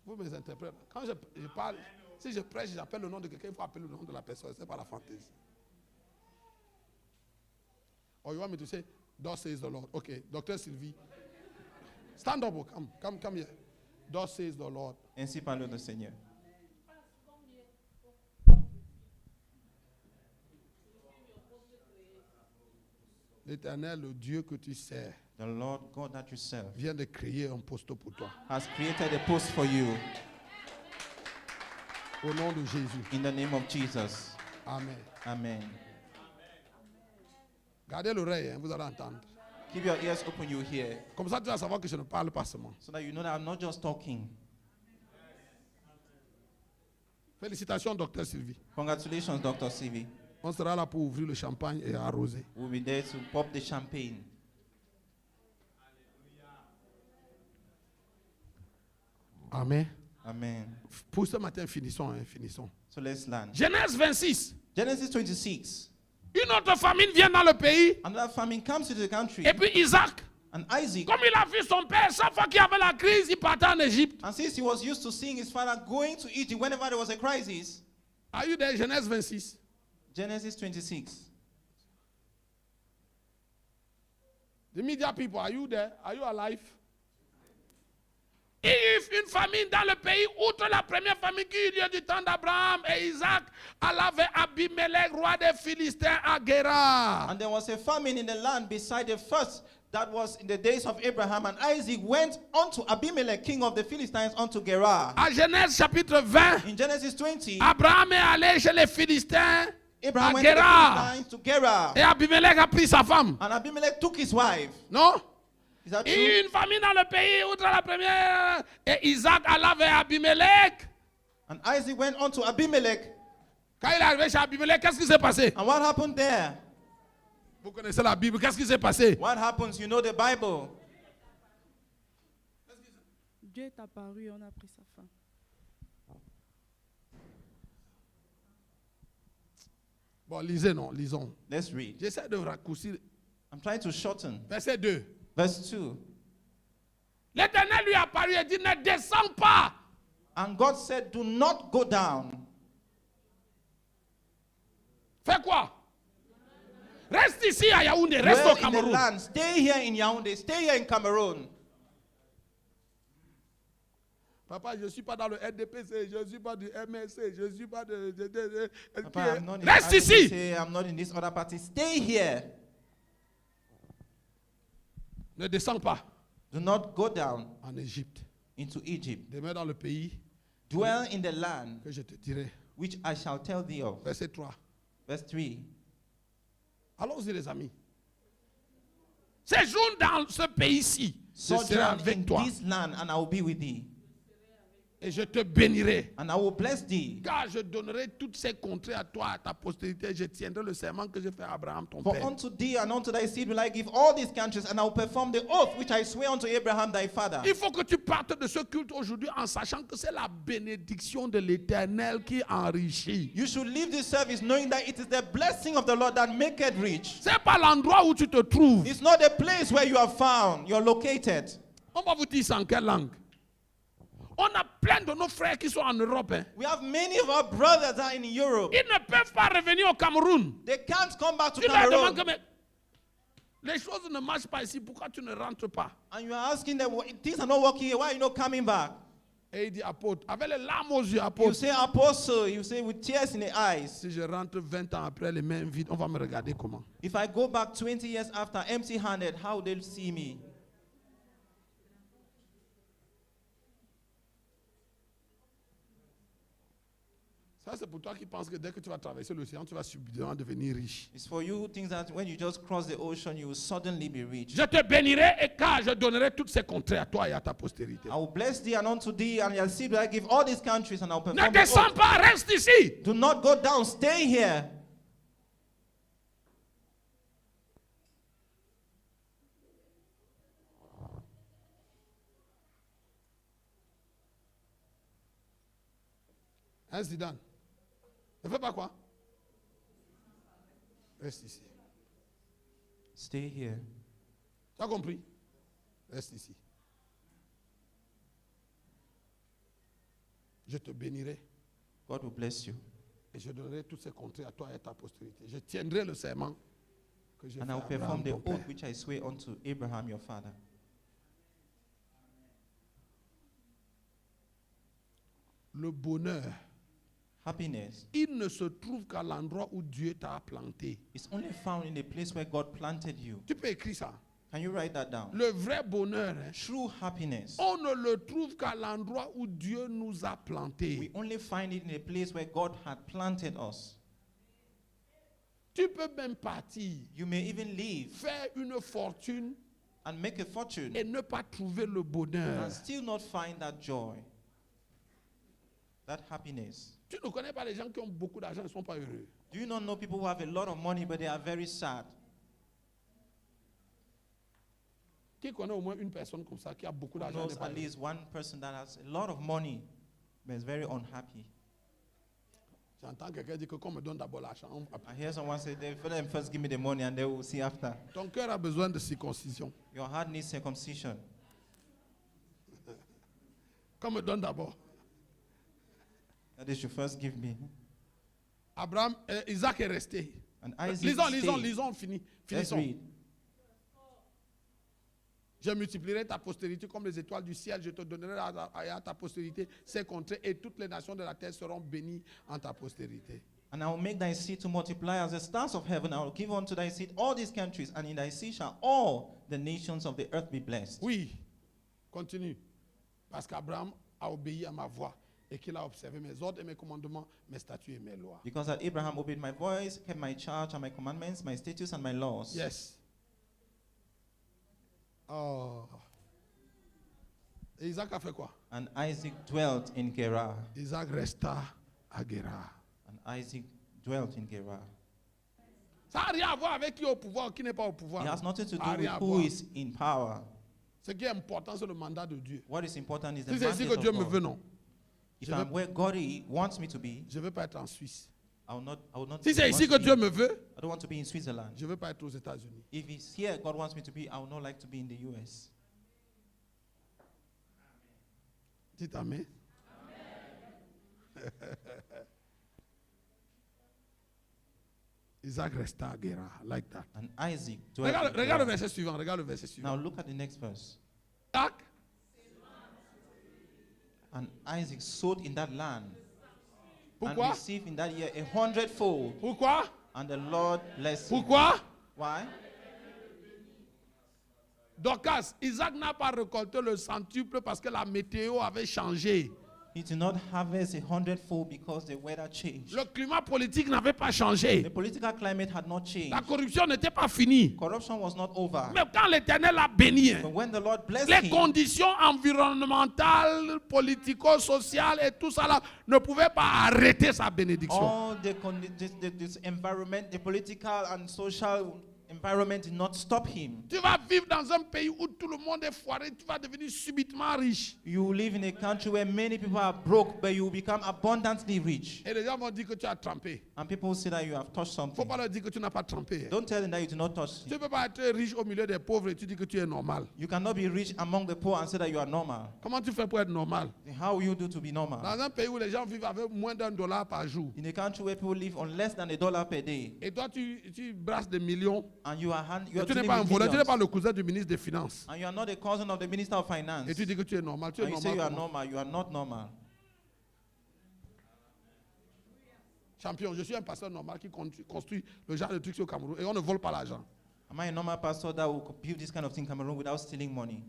Vous mes interprètes. Quand je parle, si je prêche, j'appelle le nom de quelqu'un, il faut appeler le nom de la personne. C'est pas la fantaisie. Or you want me to say, thus says the Lord. Okay, Dr. Sylvie. Stand up, come here. Thus says the Lord. Ainsi parle le Seigneur. L'Éternel, le Dieu que tu sers, The Lord God that you serve vient de créer un poste pour toi. has created a post for you Au nom de Jésus. in the name of Jesus. Amen. Amen. Gardez l'oreille, hein, vous allez entendre. Keep your ears open, you hear, Comme ça, tu vas savoir que je ne parle pas seulement. so that you know that I'm not just talking. Félicitations, docteur Sylvie. Congratulations, Dr. CV. On sera là pour ouvrir le champagne et arroser. We'll be there to pop the champagne. Amen. Amen. Pour ce matin, finissons, hein, finissons. So let's land. Genèse 26. Genesis 26. Une autre famine vient dans le pays. Another famine comes to the country. Et puis Isaac, And Isaac, comme il a vu son père, chaque fois qu'il y avait la crise, il partait en Égypte. and since he was used to seeing his father going to Egypt whenever there was a crisis, Are you there? Genèse 26. Genesis 26. The media people, are you there? Are you alive? Il y eut une famine dans le pays, outre la première famine qui eut lieu du temps d'Abraham et Isaac, Allah avait Abimelech, roi des Philistins, à Guérar. And there was a famine in the land beside the first that was in the days of Abraham, and Isaac went unto Abimelech, king of the Philistines, unto Gerar. À Genèse chapitre 20, In Genesis 20, Abraham est allé chez les Philistins Abraham à went to the Guérar. Philistines to Gerar. Et Abimelech a pris sa femme. And Abimelech took his wife. Non? Is that Il y true? eut une famine dans le pays, outre la première. Et Isaac alla vers Abimelech. And Isaac went unto Abimelech. Quand il est arrivé chez Abimelech, qu'est-ce qui s'est passé? And what happened there? Vous connaissez la Bible, qu'est-ce qui s'est passé? What happens? You know the Bible. Dieu est apparu, on a pris sa femme. Bon, lisez, non, lisons. Let's read. J'essaie de raccourcir. I'm trying to shorten. Verset 2. Verse 2. L'Éternel lui apparut et dit, ne descends pas. And God said, do not go down. Fais quoi? Reste ici à Yaoundé, reste Dwell au in the Cameroun. land. Stay here in Yaoundé. Stay here in Cameroon. Papa, je ne suis pas dans le RDPC, je ne suis pas du MSC, je ne suis pas de... Papa, I'm not in Reste ici. RDC, I'm not in this other party. Stay here. Ne descends pas Do not go down en Égypte. into Egypt. Demeure dans le pays Dwell in the land que je te dirai. which I shall tell thee of. Verset 3. Verse 3. Allons-y les amis. Séjourne dans ce pays-ci. Je serai Sojourn avec in toi. this land, and I will be with thee. Et je te bénirai. And I will bless thee. Car je donnerai toutes ces contrées à toi, à ta postérité. Je tiendrai le serment que j'ai fait à Abraham, ton For père. unto thee and unto thy seed will I give all these countries, and I will perform the oath which I swear unto Abraham thy father. Il faut que tu partes de ce culte aujourd'hui en sachant que c'est la bénédiction de l'Éternel qui enrichit. You should leave this service knowing that it is the blessing of the Lord that maketh rich. C'est pas l'endroit où tu te trouves. It's not the place where you are found, you're located. On va vous dire ça en quelle langue? On a plein de nos frères qui sont en Europe. Hein. We have many of our brothers that are in Europe. Ils ne peuvent pas revenir au Cameroun. They can't come back to Tu leur demandes Cameroon. que mais les choses ne marchent pas ici. Pourquoi tu ne rentres pas? And you are asking them, things are not working here. Why are you not coming back? Et il dit apôtre, avec les larmes aux yeux, You apôtre. say apostle, you say with tears in the eyes. Si je rentre 20 ans après les mains vides, on va me regarder comment? If I go back 20 years after empty-handed, how will they see me? Ça, c'est pour toi qui penses que dès que tu vas traverser l'océan, tu vas subitement devenir riche. It's for you who thinks that when you just cross the ocean, you will suddenly be rich. Je te bénirai et car je donnerai toutes ces contrées à toi et à ta postérité. I will bless thee and unto thee, and your seed will I give all these countries, and I will Ne perform the descends oath. pas, reste ici. Do not go down, stay here. Hein, Zidane? Ne fais pas quoi? Reste ici. Stay here. Tu as compris? Reste ici. Je te bénirai God will bless you. et je donnerai toutes ces contrées à toi et à ta postérité. Je tiendrai le serment que j'ai fait And I à will perform Abraham, the ton père. oath which I swear unto Abraham your father. le bonheur, Happiness il ne se trouve qu'à l'endroit où Dieu t'a planté. is only found in the place where God planted you. Tu peux écrire ça. Can you write that down? Le vrai bonheur, hein, True happiness. on ne le trouve qu'à l'endroit où Dieu nous a We plantés. only find it in a place where God had planted us. Tu peux même partir, You may even leave faire une fortune and make a fortune et ne pas trouver le bonheur. and still not find that joy, that happiness. Tu ne connais pas les gens qui ont beaucoup d'argent et ne sont pas heureux. Do you not know people who have a lot of money but they are very sad? Qui connaît au moins une personne comme ça qui a beaucoup Who d'argent et knows n'est pas at heureux? least one person that has a lot of money but is very unhappy? J'entends quelqu'un dire que qu'on me donne d'abord l'argent. I hear someone say, let them first give me the money and they will see after. Ton cœur a besoin de circoncision. Your heart needs circumcision. Qu'on me donne d'abord. That they should first give me. Abraham, Isaac est resté. And Isaac Lisons, stayed. fini. Let's Finissons. read. Je multiplierai ta postérité comme les étoiles du ciel. Je te donnerai à ta postérité ces contrées et toutes les nations de la terre seront bénies en ta postérité. And I will make thy seed to multiply as the stars of heaven. I will give unto thy seed all these countries, and in thy seed shall all the nations of the earth be blessed. Oui, continue. Parce qu'Abraham a obéi à ma voix et qu'il a observé mes ordres et mes commandements, mes statuts et mes lois. Because that Abraham obeyed my voice, kept my charge and my commandments, my statutes and my laws. Yes. Oh. Et Isaac a fait quoi? And Isaac dwelt in Gerar. Isaac resta à Guérar. And Isaac dwelt in Gerar. Ça n'a rien à voir avec qui est au pouvoir, qui n'est pas au pouvoir. It has nothing to do Ça n'a with rien à who voir. is in power. Ce qui est important, c'est le mandat de Dieu. What is important is the Si c'est ici mandate que Dieu of me veut, God. non. If Je I'm veux- where God wants me to be, Je ne veux pas être en Suisse. I will not Si be c'est ici que want to Dieu be- me veut, I don't want to be in Switzerland. je ne veux pas être aux États-Unis. If it's here God wants me to be, I would not like to be in the US. Dites Amen. Isaac resta à Guérar, like that. And Isaac dwelt Regarde, in regarde le Gerar. verset suivant, regarde le verset Now suivant. look at the next verse. Isaac, And Isaac sowed in that land pourquoi? and received in that year 100-fold. Pourquoi? And the Lord blessed him. Pourquoi? Why? Dorcas, Isaac n'a pas récolté le centuple parce que la météo avait changé. He did not harvest 100-fold because the weather changed. Le climat politique n'avait pas changé. The political climate had not changed. La corruption n'était pas finie. Corruption was not over. Mais quand l'Éternel a béni, But when the Lord blessed les him, conditions environnementales, politico-sociales et tout ça là ne pouvaient pas arrêter sa bénédiction. all this environment, the political and social environment did not stop him. Tu vas vivre dans un pays où tout le monde est foiré, tu vas devenir subitement riche. You live in a country where many people are broke, but you become abundantly rich. Et les gens vont dire que tu as trempé. And people say that you have touched Il ne faut something. pas leur dire que tu n'as pas trempé. Don't tell them that you did not touch. Tu ne peux pas être riche au milieu des pauvres et tu dis que tu es normal. You cannot be rich among the poor and say that you are normal. Comment tu fais pour être normal? How will you do to be normal? Dans un pays où les gens vivent avec moins $1 par jour. In a country where people live on less than $1 per day, Et toi, tu brasses des millions. and you are Et tu n'es dealing pas un with voleur, tu n'es millions, pas le cousin du ministre des Finances. and you are not a cousin of the Minister of Finance, Et tu dis que tu es normal. Tu es and you say you are normal. comment? normal, you are not normal. Champion, je suis un pasteur normal qui construit le genre de trucs au Cameroun. Et on ne vole pas l'argent. Am I a normal pastor that will build this kind of thing in Cameroon without stealing money?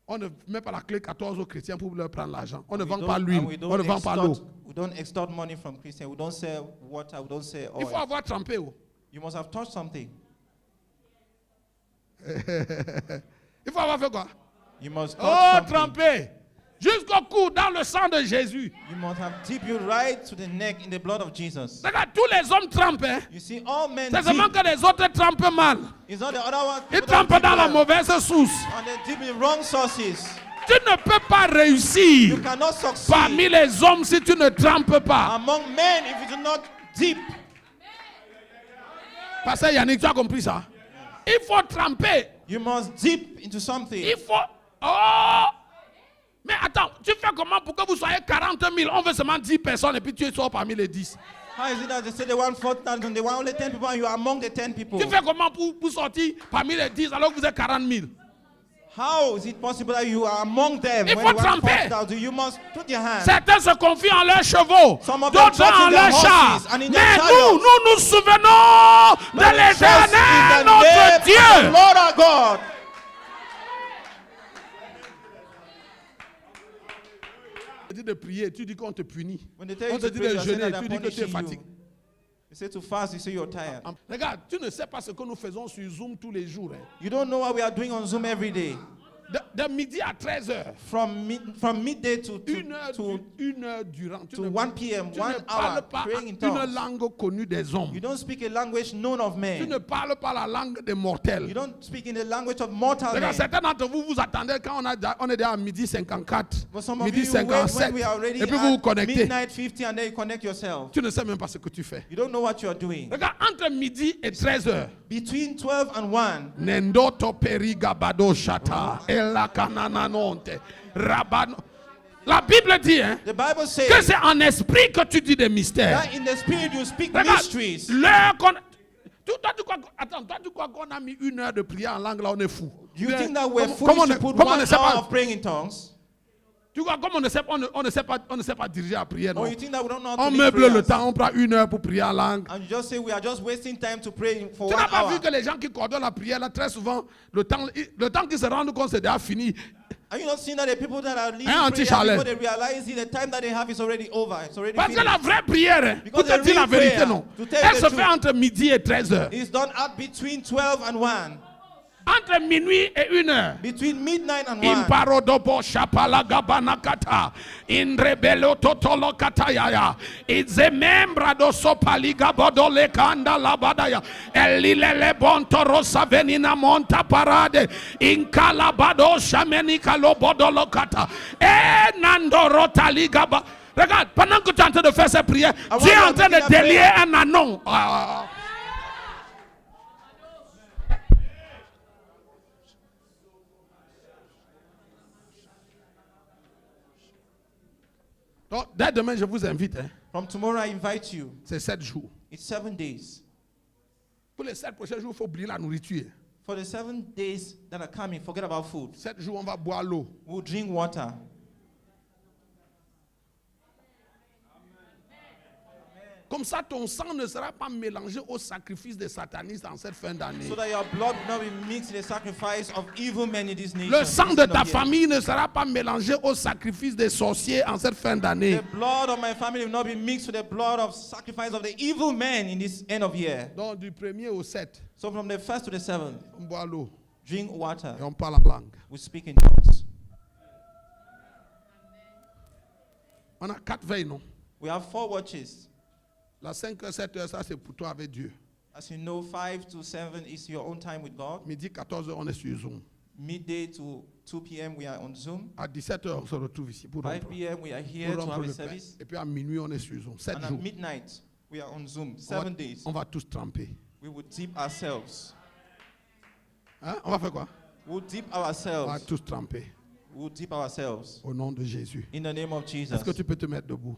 On ne met pas la clé 14 aux chrétiens pour leur prendre l'argent. On ne We vend don't- pas and l'huile. we On don't ne vend pas l'eau. we don't extort money from Christians. We don't sell water. We don't sell Il faut oil. avoir trempé. Oh. You must have touched something. Il faut avoir fait quoi? You must touch Oh, something. trempé. Jusqu'au cou dans le sang de Jésus. You must have dipped you right to the neck in the blood of Jesus. Regarde, tous les hommes trempent. Hein. You see, all men C'est seulement dip. que les autres trempent mal. It's not the other ones. Ils people that trempent dans dip la well, mauvaise source. and they dip in wrong sources. Tu ne peux pas réussir You cannot succeed parmi les hommes si tu ne trempes pas. among men if you do not dip. Pasteur Yannick, tu as compris ça? Il faut tremper. You must dip into something. Il faut... Oh! Mais attends, tu fais comment pour que vous soyez 40 000? On veut seulement 10 personnes et puis tu sors parmi les 10. How is it that they say they want 4,000, they want only 10 people, and you are among the 10 people? Tu fais comment pour sortir parmi les 10 alors que vous êtes 40 000? How is it possible that you are among them Il when faut you are tremper. forced out? You must put your hand. Certains se confient en leurs chevaux, Some of them d'autres trust in en their leurs chars. horses and in Mais their nous, chariots. nous nous souvenons de But we trust in l'Éternel, the notre name of the Dieu. Lord our God. On te dit de prier, tu dis qu'on te punit. When they tell On you te to dit pray, de you are saying jeûner, that tu they're dis que tu es punishing fatigué. you. You say to fast, you say you're tired. Regarde, tu ne sais pas ce que nous faisons sur Zoom tous les jours. Hein. You don't know what we are doing on Zoom every day. De midi à 13h. From midday to Une heure durant. Tu to ne, 1 p.m., tu 1 ne hour, parles pas praying in une tongues. langue connue des hommes. You don't speak a language known of Tu men. ne parles pas la langue des You mortels. don't speak in the language of mortal Regarde, men. certains d'entre vous, vous attendez quand on est déjà à midi 54, But some of midi you wait 57, when we are already et puis vous vous at connectez. midnight 50 and then you connect yourself. Tu ne sais même pas ce que tu fais. You don't know what you are doing. Regarde, entre midi et 13h, Between 12 and 1, Nendoto perigabado shata, ela kanananonte, rabano. La Bible dit hein, the Bible que says c'est en esprit que tu dis des mystères. that in the spirit you speak Regarde, mysteries. l'heure qu'on... Attends, toi tu crois qu'on a mis une heure de prière en langue là, on est fou. You Bien, think that we're comme foolish on to ne- put comme on 1 ne sait hour pas, of praying in tongues? tu vois, comme on ne sait pas diriger la prière, non. Or you think that we don't know how to On lead meuble le prayers? temps, on prend une heure pour prier en langue. And you just say we are just wasting time to pray for Tu 1 n'as pas hour. vu que les gens qui coordonnent la prière, là, très souvent, le temps qu'ils se rendent compte, c'est déjà fini. Are you not seeing that the people that are leading Hein, prayer, anti-Charlet? before they realize it, the time that they have is already over. It's already Parce que finished. la vraie prière, hein, pour Because te the dire la real vérité, prayer, non. to tell Elle the se truth, fait entre midi et 13h. It's done at between 12 and 1. Entre minuit et 1h. Between midnight and 1. Imparodobo shapala gabana kata. Indrebelo totolo katayaya. Ize membra do sopali gabodo le kanda labadaya. Elilele bonto rosa venina monta parade. Inkalabado shameni kalobodo lokata. Nando rotali gaba. Regarde, pendant que tu es en train de faire cette prière, I tu es en want train you to de begin a délier prayer. un anon. Ah. Donc, dès demain, je vous invite. Hein. From tomorrow, I invite you. C'est 7 jours. It's 7 days. Pour les 7 prochains jours, il faut oublier la nourriture. For the 7 days that are coming, forget about food. 7 jours, on va boire l'eau. We'll drink water. Comme ça, ton sang ne sera pas mélangé au sacrifice des satanistes en cette fin d'année. So that your blood will not be mixed in the sacrifice of evil men in this nation. Le sang this de end of ta year. famille ne sera pas mélangé au sacrifice des sorciers en cette fin d'année. The blood of my family will not be mixed with the blood of sacrifice of the evil men in this end of year. Donc, du 1er au 7, So from the 1st to the 7th, on boit l'eau drink water. et on parle la langue. We speak in tongues. On a 4 veilles, non? We have 4 watches. La 5h, 7h, ça c'est pour toi avec Dieu. As you know, 5 to 7 is your own time with God. Midi 14h, on est sur Zoom. Midday to 2 p.m. we are on Zoom. À 17h, on se retrouve ici pour 5 rompre, p.m. we are here pour to rompre have a le pain. service. Et puis à minuit, on est sur Zoom. 7 And at jours. midnight, we are on Zoom. On va, 7 days. on va tous tremper. We will dip ourselves. Hein? On va faire quoi? We'll dip On va ourselves. tous tremper. We'll dip ourselves. Au nom de Jésus. In the name of Jesus. Est-ce que tu peux te mettre debout?